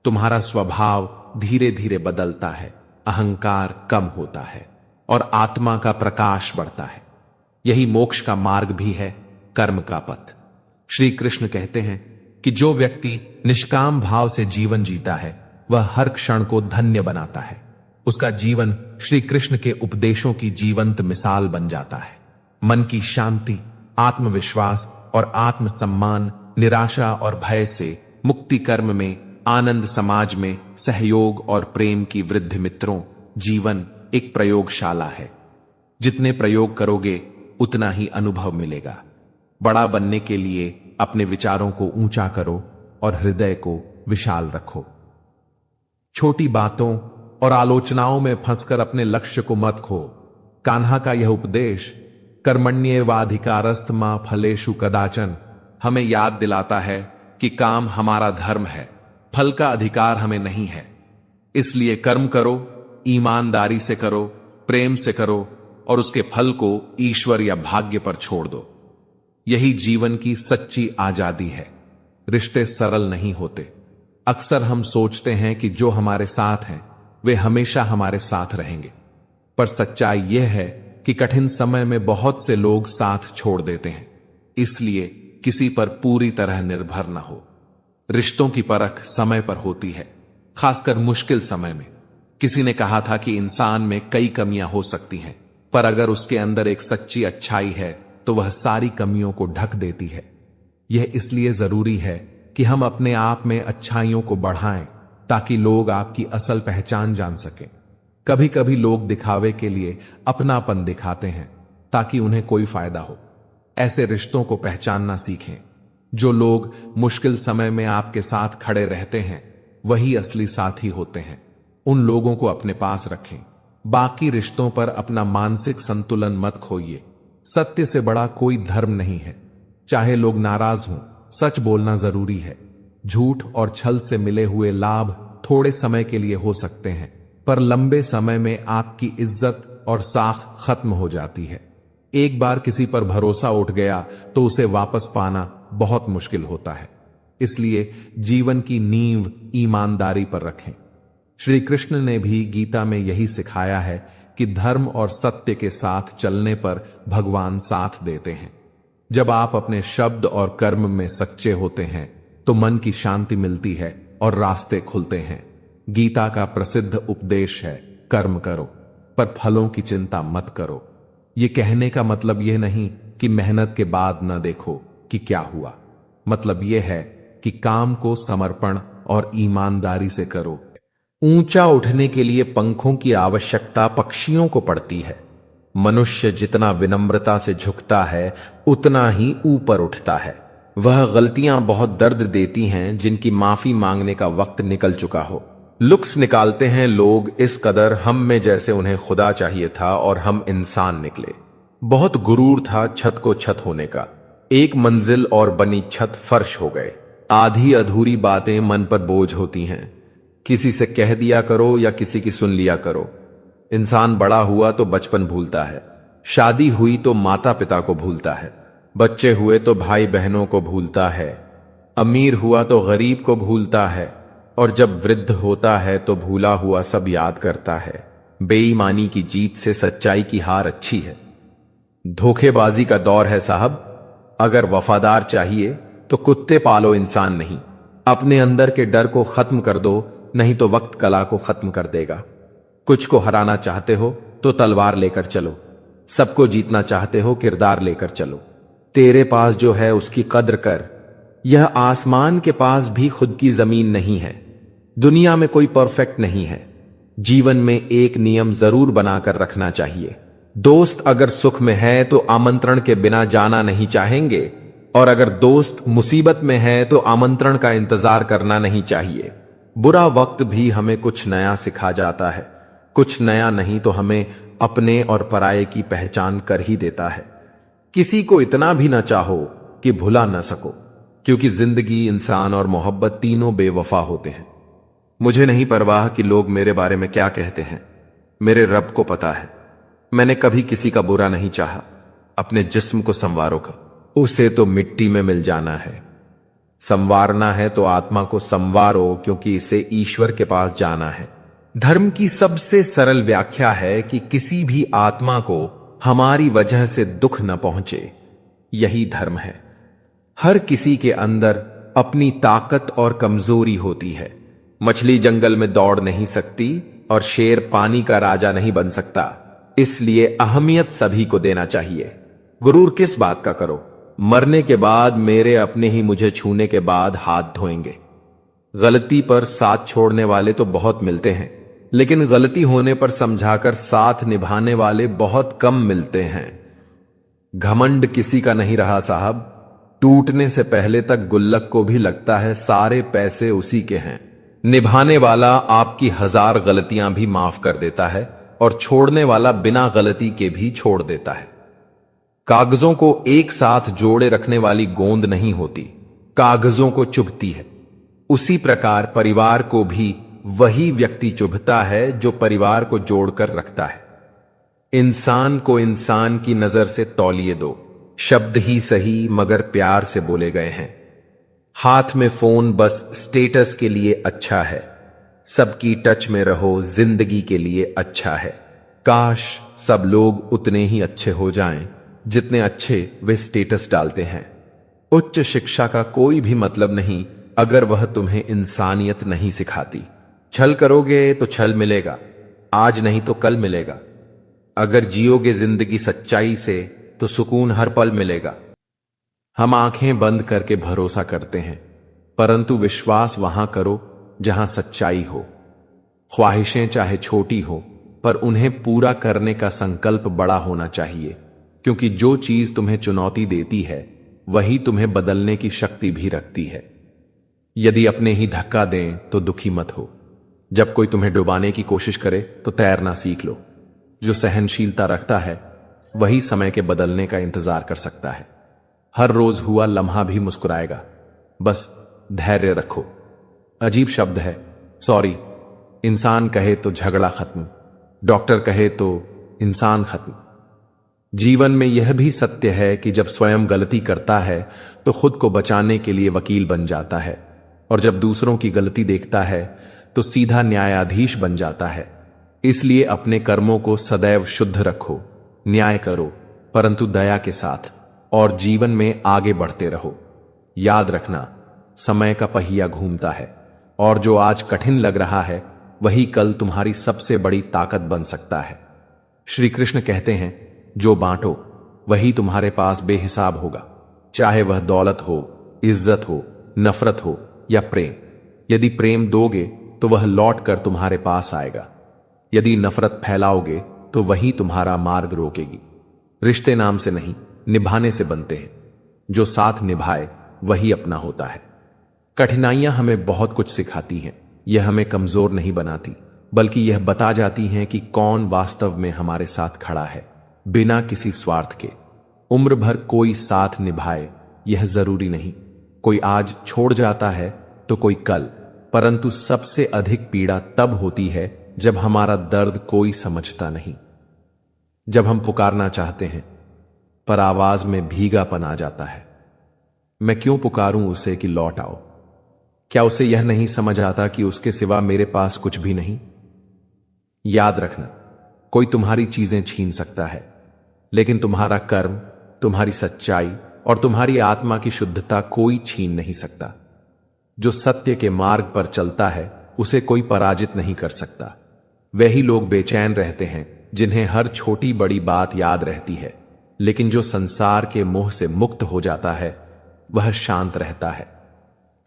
तुम्हारा स्वभाव धीरे धीरे बदलता है, अहंकार कम होता है और आत्मा का प्रकाश बढ़ता है। यही मोक्ष का मार्ग भी है, कर्म का पथ। श्री कृष्ण कहते हैं कि जो व्यक्ति निष्काम भाव से जीवन जीता है वह हर क्षण को धन्य बनाता है। उसका जीवन श्री कृष्ण के उपदेशों की जीवंत मिसाल बन जाता है। मन की शांति, आत्मविश्वास और आत्मसम्मान, निराशा और भय से मुक्ति, कर्म में आनंद, समाज में सहयोग और प्रेम की वृद्धि। मित्रों, जीवन एक प्रयोगशाला है। जितने प्रयोग करोगे उतना ही अनुभव मिलेगा। बड़ा बनने के लिए अपने विचारों को ऊंचा करो और हृदय को विशाल रखो। छोटी बातों और आलोचनाओं में फंसकर अपने लक्ष्य को मत खो। कान्हा का यह उपदेश, कर्मण्येवाधिकारस्थ मा फलेषु कदाचन, हमें याद दिलाता है कि काम हमारा धर्म है, फल का अधिकार हमें नहीं है। इसलिए कर्म करो, ईमानदारी से करो, प्रेम से करो और उसके फल को ईश्वर या भाग्य पर छोड़ दो। यही जीवन की सच्ची आजादी है। रिश्ते सरल नहीं होते। अक्सर हम सोचते हैं कि जो हमारे साथ हैं वे हमेशा हमारे साथ रहेंगे, पर सच्चाई यह है कि कठिन समय में बहुत से लोग साथ छोड़ देते हैं। इसलिए किसी पर पूरी तरह निर्भर न हो। रिश्तों की परख समय पर होती है, खासकर मुश्किल समय में। किसी ने कहा था कि इंसान में कई कमियां हो सकती हैं, पर अगर उसके अंदर एक सच्ची अच्छाई है तो वह सारी कमियों को ढक देती है। यह इसलिए जरूरी है कि हम अपने आप में अच्छाइयों को बढ़ाएं ताकि लोग आपकी असल पहचान जान सकें। कभी कभी लोग दिखावे के लिए अपनापन दिखाते हैं ताकि उन्हें कोई फायदा हो। ऐसे रिश्तों को पहचानना सीखें। जो लोग मुश्किल समय में आपके साथ खड़े रहते हैं वही असली साथी होते हैं। उन लोगों को अपने पास रखें। बाकी रिश्तों पर अपना मानसिक संतुलन मत खोइए। सत्य से बड़ा कोई धर्म नहीं है। चाहे लोग नाराज हों, सच बोलना जरूरी है। झूठ और छल से मिले हुए लाभ थोड़े समय के लिए हो सकते हैं, पर लंबे समय में आपकी इज्जत और साख खत्म हो जाती है। एक बार किसी पर भरोसा उठ गया तो उसे वापस पाना बहुत मुश्किल होता है। इसलिए जीवन की नींव ईमानदारी पर रखें। श्री कृष्ण ने भी गीता में यही सिखाया है कि धर्म और सत्य के साथ चलने पर भगवान साथ देते हैं। जब आप अपने शब्द और कर्म में सच्चे होते हैं तो मन की शांति मिलती है और रास्ते खुलते हैं। गीता का प्रसिद्ध उपदेश है, कर्म करो पर फलों की चिंता मत करो। यह कहने का मतलब यह नहीं कि मेहनत के बाद न देखो कि क्या हुआ। मतलब यह है कि काम को समर्पण और ईमानदारी से करो। ऊंचा उठने के लिए पंखों की आवश्यकता पक्षियों को पड़ती है। मनुष्य जितना विनम्रता से झुकता है उतना ही ऊपर उठता है। वह गलतियां बहुत दर्द देती हैं जिनकी माफी मांगने का वक्त निकल चुका हो। लुक्स निकालते हैं लोग इस कदर हम में जैसे उन्हें खुदा चाहिए था और हम इंसान निकले। बहुत गुरूर था छत को छत होने का। एक मंजिल और बनी छत फर्श हो गए। आधी अधूरी बातें मन पर बोझ होती हैं। किसी से कह दिया करो या किसी की सुन लिया करो। इंसान बड़ा हुआ तो बचपन भूलता है, शादी हुई तो माता पिता को भूलता है, बच्चे हुए तो भाई बहनों को भूलता है, अमीर हुआ तो गरीब को भूलता है और जब वृद्ध होता है तो भूला हुआ सब याद करता है। बेईमानी की जीत से सच्चाई की हार अच्छी है। धोखेबाजी का दौर है साहब। अगर वफादार चाहिए तो कुत्ते पालो, इंसान नहीं। अपने अंदर के डर को खत्म कर दो, नहीं तो वक्त कला को खत्म कर देगा। कुछ को हराना चाहते हो तो तलवार लेकर चलो। सबको जीतना चाहते हो किरदार लेकर चलो। तेरे पास जो है उसकी कद्र कर। यह आसमान के पास भी खुद की जमीन नहीं है। दुनिया में कोई परफेक्ट नहीं है। जीवन में एक नियम जरूर बनाकर रखना चाहिए। दोस्त अगर सुख में है तो आमंत्रण के बिना जाना नहीं चाहेंगे, और अगर दोस्त मुसीबत में है तो आमंत्रण का इंतजार करना नहीं चाहिए। बुरा वक्त भी हमें कुछ नया सिखा जाता है। कुछ नया नहीं तो हमें अपने और पराये की पहचान कर ही देता है। किसी को इतना भी न चाहो कि भुला न सको, क्योंकि जिंदगी, इंसान और मोहब्बत तीनों बेवफा होते हैं। मुझे नहीं परवाह कि लोग मेरे बारे में क्या कहते हैं। मेरे रब को पता है। मैंने कभी किसी का बुरा नहीं चाहा। अपने जिस्म को संवारो का, उसे तो मिट्टी में मिल जाना है। संवारना है तो आत्मा को संवारो, क्योंकि इसे ईश्वर के पास जाना है। धर्म की सबसे सरल व्याख्या है कि किसी भी आत्मा को हमारी वजह से दुख न पहुंचे, यही धर्म है। हर किसी के अंदर अपनी ताकत और कमजोरी होती है। मछली जंगल में दौड़ नहीं सकती और शेर पानी का राजा नहीं बन सकता। इसलिए अहमियत सभी को देना चाहिए। गुरूर किस बात का करो, मरने के बाद मेरे अपने ही मुझे छूने के बाद हाथ धोएंगे। गलती पर साथ छोड़ने वाले तो बहुत मिलते हैं, लेकिन गलती होने पर समझाकर साथ निभाने वाले बहुत कम मिलते हैं। घमंड किसी का नहीं रहा साहब। टूटने से पहले तक गुल्लक को भी लगता है सारे पैसे उसी के हैं। निभाने वाला आपकी 1000 गलतियां भी माफ कर देता है और छोड़ने वाला बिना गलती के भी छोड़ देता है। कागजों को एक साथ जोड़े रखने वाली गोंद नहीं होती, कागजों को चुभती है। उसी प्रकार परिवार को भी वही व्यक्ति चुभता है जो परिवार को जोड़कर रखता है। इंसान को इंसान की नजर से तौलिए दो। शब्द ही सही मगर प्यार से बोले गए हैं। हाथ में फोन बस स्टेटस के लिए अच्छा है। सबकी टच में रहो, जिंदगी के लिए अच्छा है। काश सब लोग उतने ही अच्छे हो जाएं जितने अच्छे वे स्टेटस डालते हैं। उच्च शिक्षा का कोई भी मतलब नहीं अगर वह तुम्हें इंसानियत नहीं सिखाती। छल करोगे तो छल मिलेगा, आज नहीं तो कल मिलेगा। अगर जियोगे जिंदगी सच्चाई से तो सुकून हर पल मिलेगा। हम आंखें बंद करके भरोसा करते हैं, परंतु विश्वास वहां करो जहां सच्चाई हो। ख्वाहिशें चाहे छोटी हो, पर उन्हें पूरा करने का संकल्प बड़ा होना चाहिए, क्योंकि जो चीज तुम्हें चुनौती देती है वही तुम्हें बदलने की शक्ति भी रखती है। यदि अपने ही धक्का दें तो दुखी मत हो। जब कोई तुम्हें डुबाने की कोशिश करे तो तैरना सीख लो। जो सहनशीलता रखता है वही समय के बदलने का इंतजार कर सकता है। हर रोज हुआ लम्हा भी मुस्कुराएगा, बस धैर्य रखो। अजीब शब्द है सॉरी। इंसान कहे तो झगड़ा खत्म, डॉक्टर कहे तो इंसान खत्म। जीवन में यह भी सत्य है कि जब स्वयं गलती करता है तो खुद को बचाने के लिए वकील बन जाता है, और जब दूसरों की गलती देखता है तो सीधा न्यायाधीश बन जाता है। इसलिए अपने कर्मों को सदैव शुद्ध रखो, न्याय करो परंतु दया के साथ, और जीवन में आगे बढ़ते रहो। याद रखना, समय का पहिया घूमता है, और जो आज कठिन लग रहा है वही कल तुम्हारी सबसे बड़ी ताकत बन सकता है। श्री कृष्ण कहते हैं, जो बांटो वही तुम्हारे पास बेहिसाब होगा, चाहे वह दौलत हो, इज्जत हो, नफरत हो या प्रेम। यदि प्रेम दोगे तो वह लौट कर तुम्हारे पास आएगा। यदि नफरत फैलाओगे तो वही तुम्हारा मार्ग रोकेगी। रिश्ते नाम से नहीं, निभाने से बनते हैं। जो साथ निभाए वही अपना होता है। कठिनाइयां हमें बहुत कुछ सिखाती हैं। यह हमें कमजोर नहीं बनाती, बल्कि यह बता जाती हैं कि कौन वास्तव में हमारे साथ खड़ा है, बिना किसी स्वार्थ के। उम्र भर कोई साथ निभाए यह जरूरी नहीं। कोई आज छोड़ जाता है तो कोई कल, परंतु सबसे अधिक पीड़ा तब होती है जब हमारा दर्द कोई समझता नहीं। जब हम पुकारना चाहते हैं पर आवाज में भीगापन आ जाता है। मैं क्यों पुकारूं उसे कि लौट आओ? क्या उसे यह नहीं समझ आता कि उसके सिवा मेरे पास कुछ भी नहीं? याद रखना, कोई तुम्हारी चीजें छीन सकता है, लेकिन तुम्हारा कर्म, तुम्हारी सच्चाई और तुम्हारी आत्मा की शुद्धता कोई छीन नहीं सकता। जो सत्य के मार्ग पर चलता है उसे कोई पराजित नहीं कर सकता। वही लोग बेचैन रहते हैं जिन्हें हर छोटी बड़ी बात याद रहती है, लेकिन जो संसार के मोह से मुक्त हो जाता है वह शांत रहता है।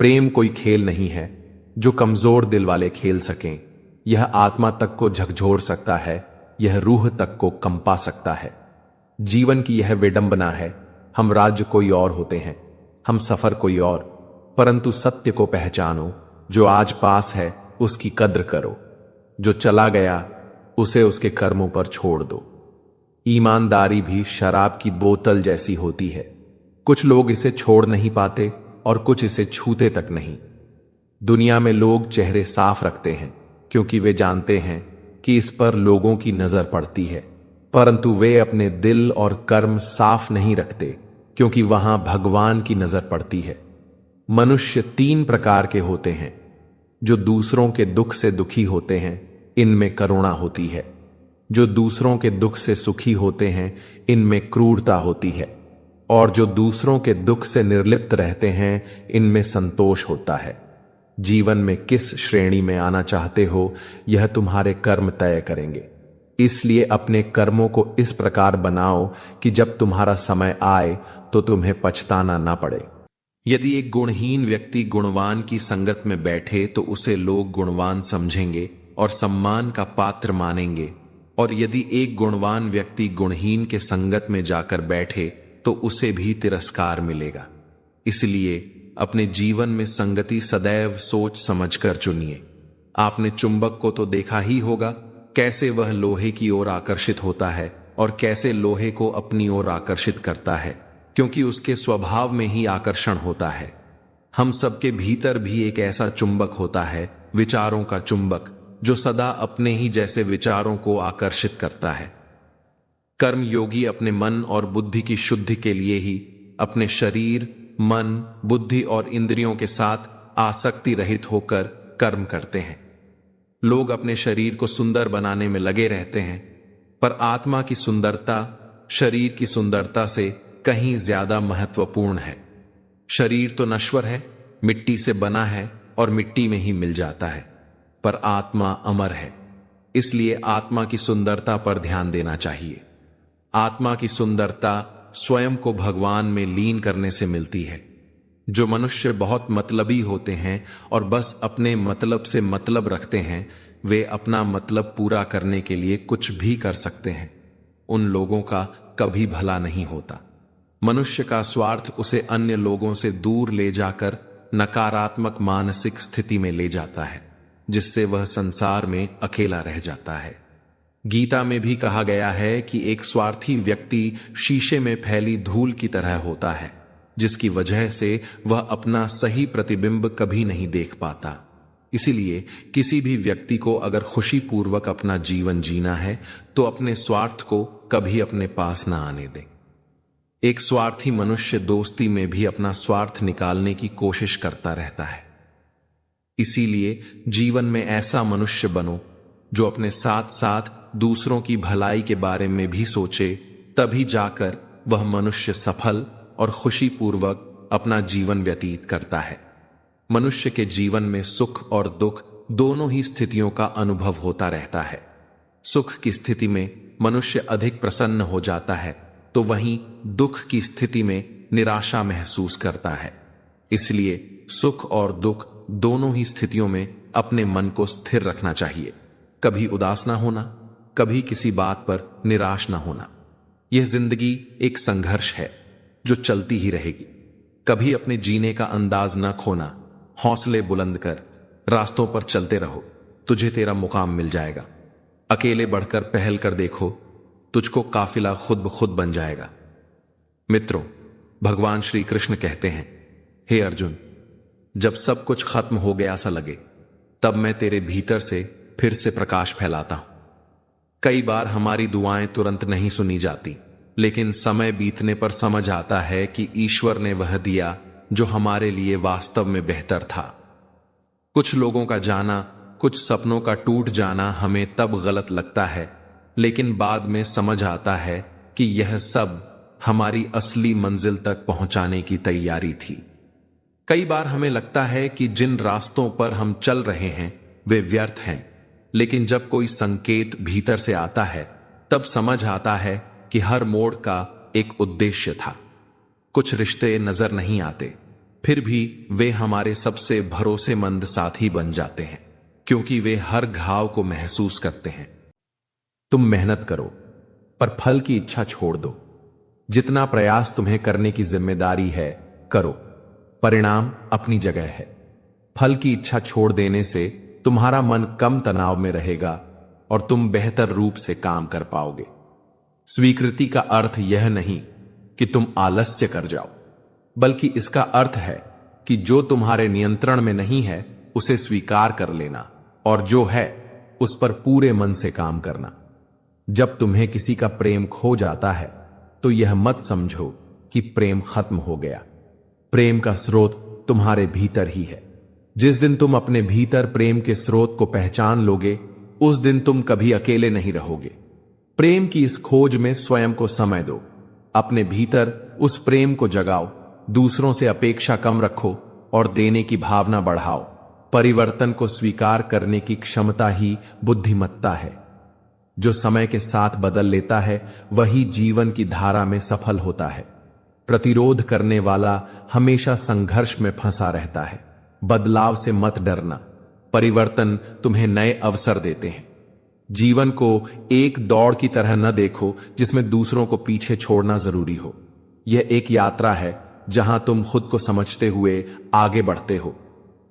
प्रेम कोई खेल नहीं है जो कमजोर दिल वाले खेल सकें। यह आत्मा तक को झकझोर सकता है, यह रूह तक को कंपा सकता है। जीवन की यह विडंबना है, हम राज्य कोई और होते हैं, हम सफर कोई और, परंतु सत्य को पहचानो। जो आज पास है उसकी कद्र करो, जो चला गया उसे उसके कर्मों पर छोड़ दो। ईमानदारी भी शराब की बोतल जैसी होती है, कुछ लोग इसे छोड़ नहीं पाते और कुछ इसे छूते तक नहीं। दुनिया में लोग चेहरे साफ रखते हैं क्योंकि वे जानते हैं कि इस पर लोगों की नजर पड़ती है, परंतु वे अपने दिल और कर्म साफ नहीं रखते, क्योंकि वहां भगवान की नजर पड़ती है। मनुष्य 3 प्रकार के होते हैं। जो दूसरों के दुख से दुखी होते हैं, इनमें करुणा होती है। जो दूसरों के दुख से सुखी होते हैं, इनमें क्रूरता होती है। और जो दूसरों के दुख से निर्लिप्त रहते हैं, इनमें संतोष होता है। जीवन में किस श्रेणी में आना चाहते हो, यह तुम्हारे कर्म तय करेंगे। इसलिए अपने कर्मों को इस प्रकार बनाओ कि जब तुम्हारा समय आए तो तुम्हें पछताना ना पड़े। यदि एक गुणहीन व्यक्ति गुणवान की संगत में बैठे तो उसे लोग गुणवान समझेंगे और सम्मान का पात्र मानेंगे, और यदि एक गुणवान व्यक्ति गुणहीन के संगत में जाकर बैठे तो उसे भी तिरस्कार मिलेगा। इसलिए अपने जीवन में संगति सदैव सोच समझकर चुनिए। आपने चुंबक को तो देखा ही होगा, कैसे वह लोहे की ओर आकर्षित होता है और कैसे लोहे को अपनी ओर आकर्षित करता है, क्योंकि उसके स्वभाव में ही आकर्षण होता है। हम सबके भीतर भी एक ऐसा चुंबक होता है, विचारों का चुंबक, जो सदा अपने ही जैसे विचारों को आकर्षित करता है। कर्म योगी अपने मन और बुद्धि की शुद्धि के लिए ही अपने शरीर, मन, बुद्धि और इंद्रियों के साथ आसक्ति रहित होकर कर्म करते हैं। लोग अपने शरीर को सुंदर बनाने में लगे रहते हैं, पर आत्मा की सुंदरता शरीर की सुंदरता से कहीं ज्यादा महत्वपूर्ण है। शरीर तो नश्वर है, मिट्टी से बना है और मिट्टी में ही मिल जाता है, पर आत्मा अमर है। इसलिए आत्मा की सुंदरता पर ध्यान देना चाहिए। आत्मा की सुंदरता स्वयं को भगवान में लीन करने से मिलती है। जो मनुष्य बहुत मतलबी होते हैं और बस अपने मतलब से मतलब रखते हैं, वे अपना मतलब पूरा करने के लिए कुछ भी कर सकते हैं। उन लोगों का कभी भला नहीं होता। मनुष्य का स्वार्थ उसे अन्य लोगों से दूर ले जाकर नकारात्मक मानसिक स्थिति में ले जाता है, जिससे वह संसार में अकेला रह जाता है। गीता में भी कहा गया है कि एक स्वार्थी व्यक्ति शीशे में फैली धूल की तरह होता है, जिसकी वजह से वह अपना सही प्रतिबिंब कभी नहीं देख पाता। इसीलिए किसी भी व्यक्ति को अगर खुशीपूर्वक अपना जीवन जीना है तो अपने स्वार्थ को कभी अपने पास ना आने दें। एक स्वार्थी मनुष्य दोस्ती में भी अपना स्वार्थ निकालने की कोशिश करता रहता है। इसीलिए जीवन में ऐसा मनुष्य बनो जो अपने साथ साथ दूसरों की भलाई के बारे में भी सोचे, तभी जाकर वह मनुष्य सफल और खुशीपूर्वक अपना जीवन व्यतीत करता है। मनुष्य के जीवन में सुख और दुख दोनों ही स्थितियों का अनुभव होता रहता है। सुख की स्थिति में मनुष्य अधिक प्रसन्न हो जाता है, तो वहीं दुख की स्थिति में निराशा महसूस करता है। इसलिए सुख और दुख दोनों ही स्थितियों में अपने मन को स्थिर रखना चाहिए। कभी उदास ना होना, कभी किसी बात पर निराश ना होना। यह जिंदगी एक संघर्ष है जो चलती ही रहेगी। कभी अपने जीने का अंदाज न खोना, हौसले बुलंद कर रास्तों पर चलते रहो, तुझे तेरा मुकाम मिल जाएगा। अकेले बढ़कर पहल कर देखो, तुझको काफिला खुद ब खुद बन जाएगा। मित्रों, भगवान श्री कृष्ण कहते हैं, हे अर्जुन, जब सब कुछ खत्म हो गया सा लगे, तब मैं तेरे भीतर से फिर से प्रकाश फैलाता हूं। कई बार हमारी दुआएं तुरंत नहीं सुनी जाती, लेकिन समय बीतने पर समझ आता है कि ईश्वर ने वह दिया जो हमारे लिए वास्तव में बेहतर था। कुछ लोगों का जाना, कुछ सपनों का टूट जाना हमें तब गलत लगता है, लेकिन बाद में समझ आता है कि यह सब हमारी असली मंजिल तक पहुंचाने की तैयारी थी। कई बार हमें लगता है कि जिन रास्तों पर हम चल रहे हैं वे व्यर्थ हैं, लेकिन जब कोई संकेत भीतर से आता है तब समझ आता है कि हर मोड़ का एक उद्देश्य था। कुछ रिश्ते नजर नहीं आते, फिर भी वे हमारे सबसे भरोसेमंद साथी बन जाते हैं, क्योंकि वे हर घाव को महसूस करते हैं। तुम मेहनत करो, पर फल की इच्छा छोड़ दो। जितना प्रयास तुम्हें करने की जिम्मेदारी है, करो। परिणाम अपनी जगह है। फल की इच्छा छोड़ देने से तुम्हारा मन कम तनाव में रहेगा और तुम बेहतर रूप से काम कर पाओगे। स्वीकृति का अर्थ यह नहीं कि तुम आलस्य कर जाओ, बल्कि इसका अर्थ है कि जो तुम्हारे नियंत्रण में नहीं है उसे स्वीकार कर लेना और जो है उस पर पूरे मन से काम करना। जब तुम्हें किसी का प्रेम खो जाता है तो यह मत समझो कि प्रेम खत्म हो गया। प्रेम का स्रोत तुम्हारे भीतर ही है। जिस दिन तुम अपने भीतर प्रेम के स्रोत को पहचान लोगे, उस दिन तुम कभी अकेले नहीं रहोगे। प्रेम की इस खोज में स्वयं को समय दो। अपने भीतर उस प्रेम को जगाओ। दूसरों से अपेक्षा कम रखो और देने की भावना बढ़ाओ। परिवर्तन को स्वीकार करने की क्षमता ही बुद्धिमत्ता है। जो समय के साथ बदल लेता है वही जीवन की धारा में सफल होता है। प्रतिरोध करने वाला हमेशा संघर्ष में फंसा रहता है। बदलाव से मत डरना। परिवर्तन तुम्हें नए अवसर देते हैं। जीवन को एक दौड़ की तरह न देखो जिसमें दूसरों को पीछे छोड़ना जरूरी हो। यह एक यात्रा है जहां तुम खुद को समझते हुए आगे बढ़ते हो।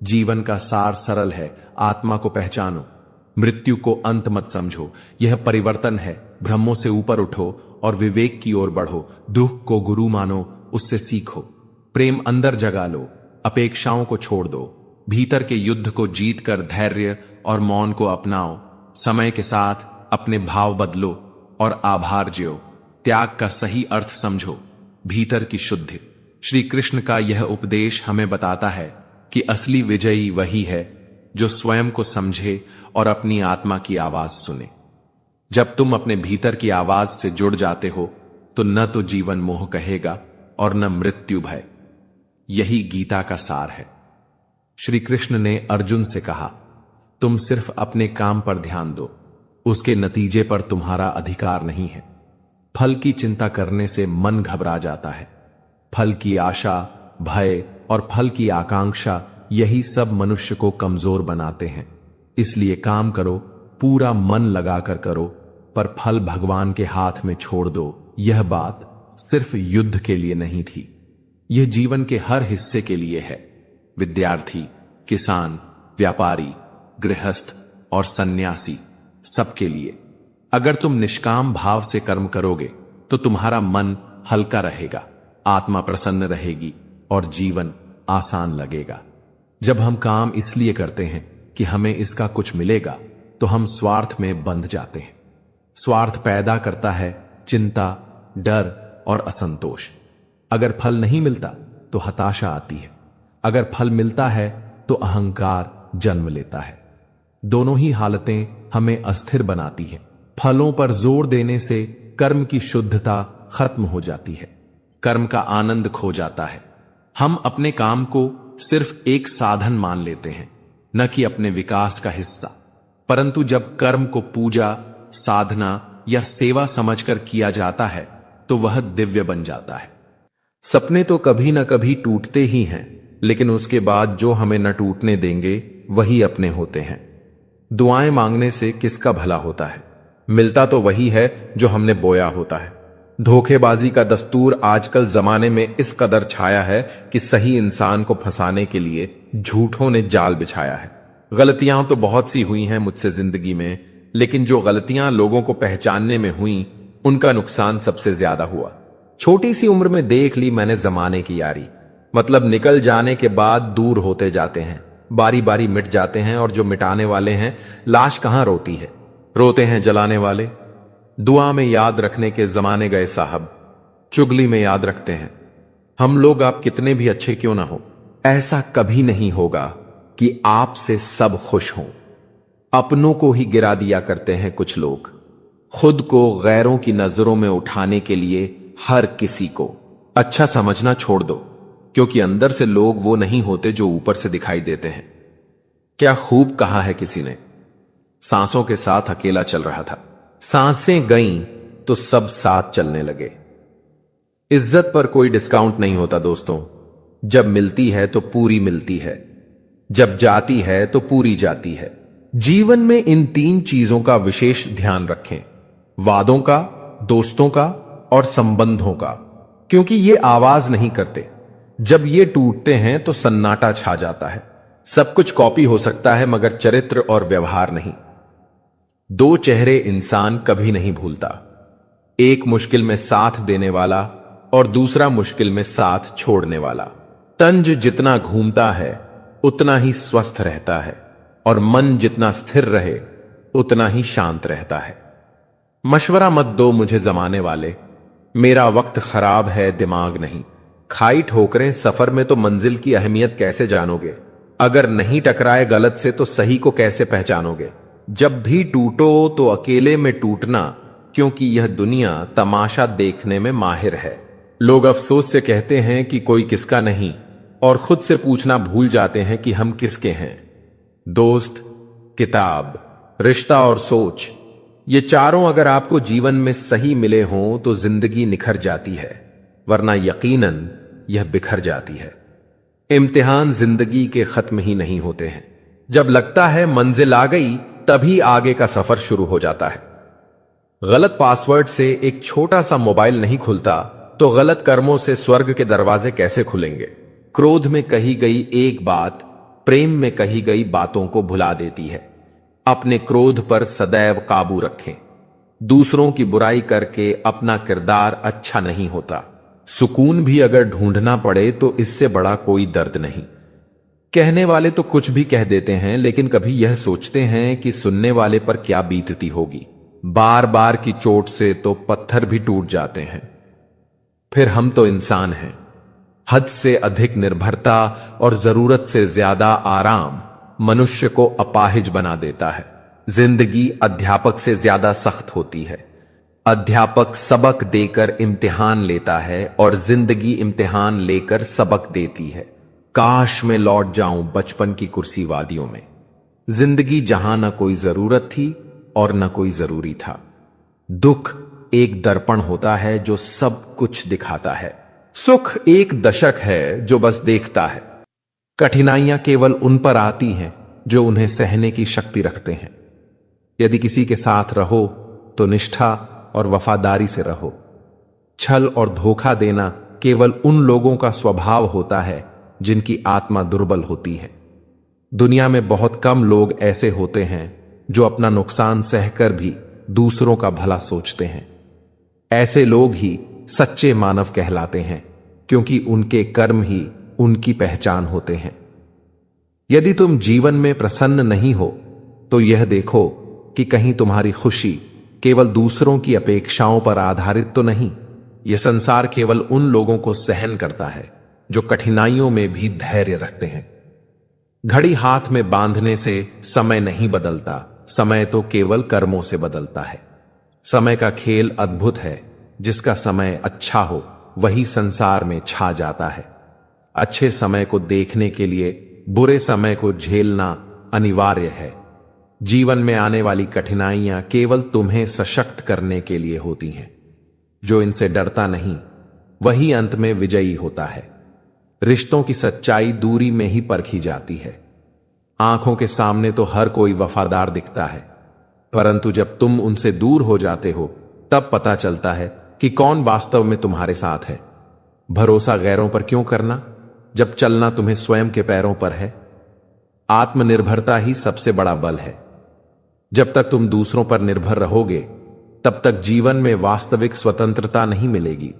जीवन का सार सरल है, आत्मा को पहचानो। मृत्यु को अंत मत समझो, यह परिवर्तन है। भ्रमों से ऊपर उठो और विवेक की ओर बढ़ो। दुख को गुरु मानो, उससे सीखो। प्रेम अंदर जगा लो, अपेक्षाओं को छोड़ दो। भीतर के युद्ध को जीतकर धैर्य और मौन को अपनाओ। समय के साथ अपने भाव बदलो और आभार जियो। त्याग का सही अर्थ समझो, भीतर की शुद्धि। श्री कृष्ण का यह उपदेश हमें बताता है कि असली विजयी वही है जो स्वयं को समझे और अपनी आत्मा की आवाज सुने। जब तुम अपने भीतर की आवाज से जुड़ जाते हो तो न तो जीवन मोह कहेगा और न मृत्यु भय। यही गीता का सार है। श्री कृष्ण ने अर्जुन से कहा, तुम सिर्फ अपने काम पर ध्यान दो, उसके नतीजे पर तुम्हारा अधिकार नहीं है। फल की चिंता करने से मन घबरा जाता है। फल की आशा, भय और फल की आकांक्षा, यही सब मनुष्य को कमजोर बनाते हैं। इसलिए काम करो, पूरा मन लगाकर करो, पर फल भगवान के हाथ में छोड़ दो। यह बात सिर्फ युद्ध के लिए नहीं थी, यह जीवन के हर हिस्से के लिए है। विद्यार्थी, किसान, व्यापारी, गृहस्थ और सन्यासी, सबके लिए। अगर तुम निष्काम भाव से कर्म करोगे तो तुम्हारा मन हल्का रहेगा, आत्मा प्रसन्न रहेगी और जीवन आसान लगेगा। जब हम काम इसलिए करते हैं कि हमें इसका कुछ मिलेगा तो हम स्वार्थ में बंध जाते हैं। स्वार्थ पैदा करता है चिंता, डर और असंतोष। अगर फल नहीं मिलता तो हताशा आती है। अगर फल मिलता है तो अहंकार जन्म लेता है। दोनों ही हालतें हमें अस्थिर बनाती हैं। फलों पर जोर देने से कर्म की शुद्धता खत्म हो जाती है, कर्म का आनंद खो जाता है। हम अपने काम को सिर्फ एक साधन मान लेते हैं, न कि अपने विकास का हिस्सा। परंतु जब कर्म को पूजा, साधना या सेवा समझकर किया जाता है तो वह दिव्य बन जाता है। सपने तो कभी न कभी टूटते ही हैं, लेकिन उसके बाद जो हमें न टूटने देंगे वही अपने होते हैं। दुआएं मांगने से किसका भला होता है? मिलता तो वही है जो हमने बोया होता है। धोखेबाजी का दस्तूर आजकल जमाने में इस कदर छाया है कि सही इंसान को फंसाने के लिए झूठों ने जाल बिछाया है। गलतियां तो बहुत सी हुई हैं मुझसे जिंदगी में, लेकिन जो गलतियां लोगों को पहचानने में हुई उनका नुकसान सबसे ज्यादा हुआ। छोटी सी उम्र में देख ली मैंने जमाने की यारी, मतलब निकल जाने के बाद दूर होते जाते हैं, बारी बारी मिट जाते हैं, और जो मिटाने वाले हैं लाश कहां रोती है, रोते हैं जलाने वाले। दुआ में याद रखने के जमाने गए साहब, चुगली में याद रखते हैं। हम लोग आप कितने भी अच्छे क्यों ना हो, ऐसा कभी नहीं होगा कि आपसे सब खुश हों। अपनों को ही गिरा दिया करते हैं कुछ लोग। खुद को गैरों की नजरों में उठाने के लिए हर किसी को अच्छा समझना छोड़ दो, क्योंकि अंदर से लोग वो नहीं होते जो ऊपर से दिखाई देते हैं। क्या खूब कहा है किसी ने, सांसों के साथ अकेला चल रहा था, सांसें गईं तो सब साथ चलने लगे। इज्जत पर कोई डिस्काउंट नहीं होता दोस्तों। जब मिलती है तो पूरी मिलती है, जब जाती है तो पूरी जाती है। जीवन में इन तीन चीजों का विशेष ध्यान रखें, वादों का, दोस्तों का और संबंधों का, क्योंकि ये आवाज नहीं करते। जब ये टूटते हैं तो सन्नाटा छा जाता है। सब कुछ कॉपी हो सकता है मगर चरित्र और व्यवहार नहीं। दो चेहरे इंसान कभी नहीं भूलता, एक मुश्किल में साथ देने वाला और दूसरा मुश्किल में साथ छोड़ने वाला। तंज जितना घूमता है उतना ही स्वस्थ रहता है, और मन जितना स्थिर रहे उतना ही शांत रहता है। मशवरा मत दो मुझे जमाने वाले, मेरा वक्त खराब है दिमाग नहीं। खाई ठोकरें सफर में तो मंजिल की अहमियत कैसे जानोगे? अगर नहीं टकराए गलत से तो सही को कैसे पहचानोगे? जब भी टूटो तो अकेले में टूटना, क्योंकि यह दुनिया तमाशा देखने में माहिर है। लोग अफसोस से कहते हैं कि कोई किसका नहीं, और खुद से पूछना भूल जाते हैं कि हम किसके हैं। दोस्त, किताब, रिश्ता और सोच, ये चारों अगर आपको जीवन में सही मिले हों तो जिंदगी निखर जाती है, वरना यकीनन यह बिखर जाती है। इम्तिहान जिंदगी के खत्म ही नहीं होते हैं। जब लगता है मंजिल आ गई, तभी आगे का सफर शुरू हो जाता है। गलत पासवर्ड से एक छोटा सा मोबाइल नहीं खुलता, तो गलत कर्मों से स्वर्ग के दरवाजे कैसे खुलेंगे? क्रोध में कही गई एक बात प्रेम में कही गई बातों को भुला देती है। अपने क्रोध पर सदैव काबू रखें। दूसरों की बुराई करके अपना किरदार अच्छा नहीं होता। सुकून भी अगर ढूंढना पड़े तो इससे बड़ा कोई दर्द नहीं। कहने वाले तो कुछ भी कह देते हैं, लेकिन कभी यह सोचते हैं कि सुनने वाले पर क्या बीतती होगी। बार बार की चोट से तो पत्थर भी टूट जाते हैं। फिर हम तो इंसान हैं। हद से अधिक निर्भरता और जरूरत से ज्यादा आराम मनुष्य को अपाहिज बना देता है। जिंदगी अध्यापक से ज्यादा सख्त होती है। अध्यापक सबक देकर इम्तिहान लेता है और जिंदगी इम्तिहान लेकर सबक देती है। काश मैं लौट जाऊं बचपन की कुर्सी वादियों में, जिंदगी जहां न कोई जरूरत थी और न कोई जरूरी था। दुख एक दर्पण होता है जो सब कुछ दिखाता है। सुख एक दशक है जो बस देखता है। कठिनाइयां केवल उन पर आती हैं जो उन्हें सहने की शक्ति रखते हैं। यदि किसी के साथ रहो तो निष्ठा और वफादारी से रहो। छल और धोखा देना केवल उन लोगों का स्वभाव होता है जिनकी आत्मा दुर्बल होती है। दुनिया में बहुत कम लोग ऐसे होते हैं जो अपना नुकसान सहकर भी दूसरों का भला सोचते हैं। ऐसे लोग ही सच्चे मानव कहलाते हैं, क्योंकि उनके कर्म ही उनकी पहचान होते हैं। यदि तुम जीवन में प्रसन्न नहीं हो तो यह देखो कि कहीं तुम्हारी खुशी केवल दूसरों की अपेक्षाओं पर आधारित तो नहीं। यह संसार केवल उन लोगों को सहन करता है जो कठिनाइयों में भी धैर्य रखते हैं। घड़ी हाथ में बांधने से समय नहीं बदलता, समय तो केवल कर्मों से बदलता है। समय का खेल अद्भुत है। जिसका समय अच्छा हो वही संसार में छा जाता है। अच्छे समय को देखने के लिए बुरे समय को झेलना अनिवार्य है। जीवन में आने वाली कठिनाइयां केवल तुम्हें सशक्त करने के लिए होती हैं। जो इनसे डरता नहीं वही अंत में विजयी होता है। रिश्तों की सच्चाई दूरी में ही परखी जाती है। आंखों के सामने तो हर कोई वफादार दिखता है, परंतु जब तुम उनसे दूर हो जाते हो तब पता चलता है कि कौन वास्तव में तुम्हारे साथ है। भरोसा गैरों पर क्यों करना जब चलना तुम्हें स्वयं के पैरों पर है। आत्मनिर्भरता ही सबसे बड़ा बल है। जब तक तुम दूसरों पर निर्भर रहोगे तब तक जीवन में वास्तविक स्वतंत्रता नहीं मिलेगी।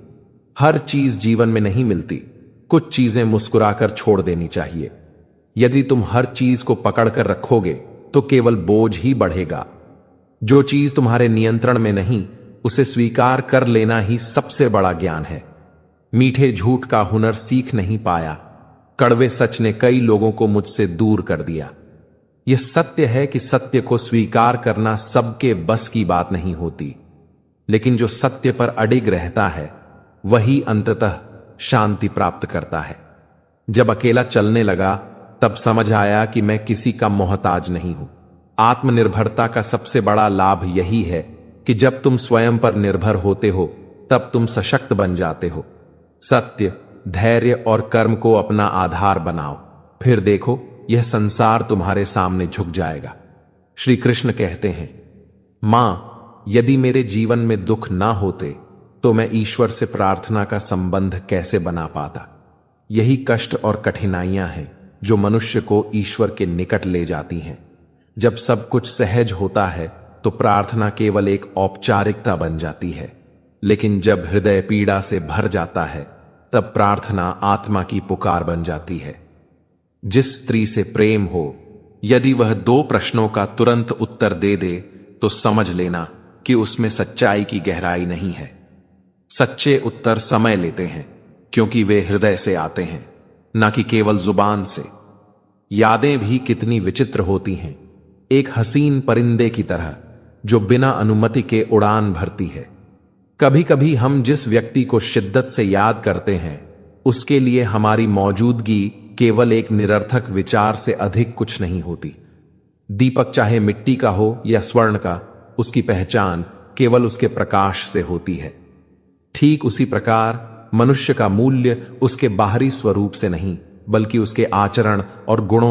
हर चीज जीवन में नहीं मिलती। कुछ चीजें मुस्कुराकर छोड़ देनी चाहिए। यदि तुम हर चीज को पकड़कर रखोगे तो केवल बोझ ही बढ़ेगा। जो चीज तुम्हारे नियंत्रण में नहीं उसे स्वीकार कर लेना ही सबसे बड़ा ज्ञान है। मीठे झूठ का हुनर सीख नहीं पाया। कड़वे सच ने कई लोगों को मुझसे दूर कर दिया। यह सत्य है कि सत्य को स्वीकार करना सबके बस की बात नहीं होती, लेकिन जो सत्य पर अडिग रहता है वही अंततः शांति प्राप्त करता है। जब अकेला चलने लगा तब समझ आया कि मैं किसी का मोहताज नहीं हूं। आत्मनिर्भरता का सबसे बड़ा लाभ यही है कि जब तुम स्वयं पर निर्भर होते हो तब तुम सशक्त बन जाते हो। सत्य, धैर्य और कर्म को अपना आधार बनाओ, फिर देखो यह संसार तुम्हारे सामने झुक जाएगा। श्री कृष्ण कहते हैं, मां, यदि मेरे जीवन में दुख ना होते तो मैं ईश्वर से प्रार्थना का संबंध कैसे बना पाता। यही कष्ट और कठिनाइयां हैं जो मनुष्य को ईश्वर के निकट ले जाती हैं। जब सब कुछ सहज होता है तो प्रार्थना केवल एक औपचारिकता बन जाती है, लेकिन जब हृदय पीड़ा से भर जाता है तब प्रार्थना आत्मा की पुकार बन जाती है। जिस स्त्री से प्रेम हो, यदि वह 2 प्रश्नों का तुरंत उत्तर दे दे तो समझ लेना कि उसमें सच्चाई की गहराई नहीं है। सच्चे उत्तर समय लेते हैं, क्योंकि वे हृदय से आते हैं, ना कि केवल जुबान से। यादें भी कितनी विचित्र होती हैं, एक हसीन परिंदे की तरह जो बिना अनुमति के उड़ान भरती है। कभी कभी हम जिस व्यक्ति को शिद्दत से याद करते हैं, उसके लिए हमारी मौजूदगी केवल एक निरर्थक विचार से अधिक कुछ नहीं होती। दीपक चाहे मिट्टी का हो या स्वर्ण का, उसकी पहचान केवल उसके प्रकाश से होती है। ठीक उसी प्रकार मनुष्य का मूल्य उसके बाहरी स्वरूप से नहीं, बल्कि उसके आचरण और गुणों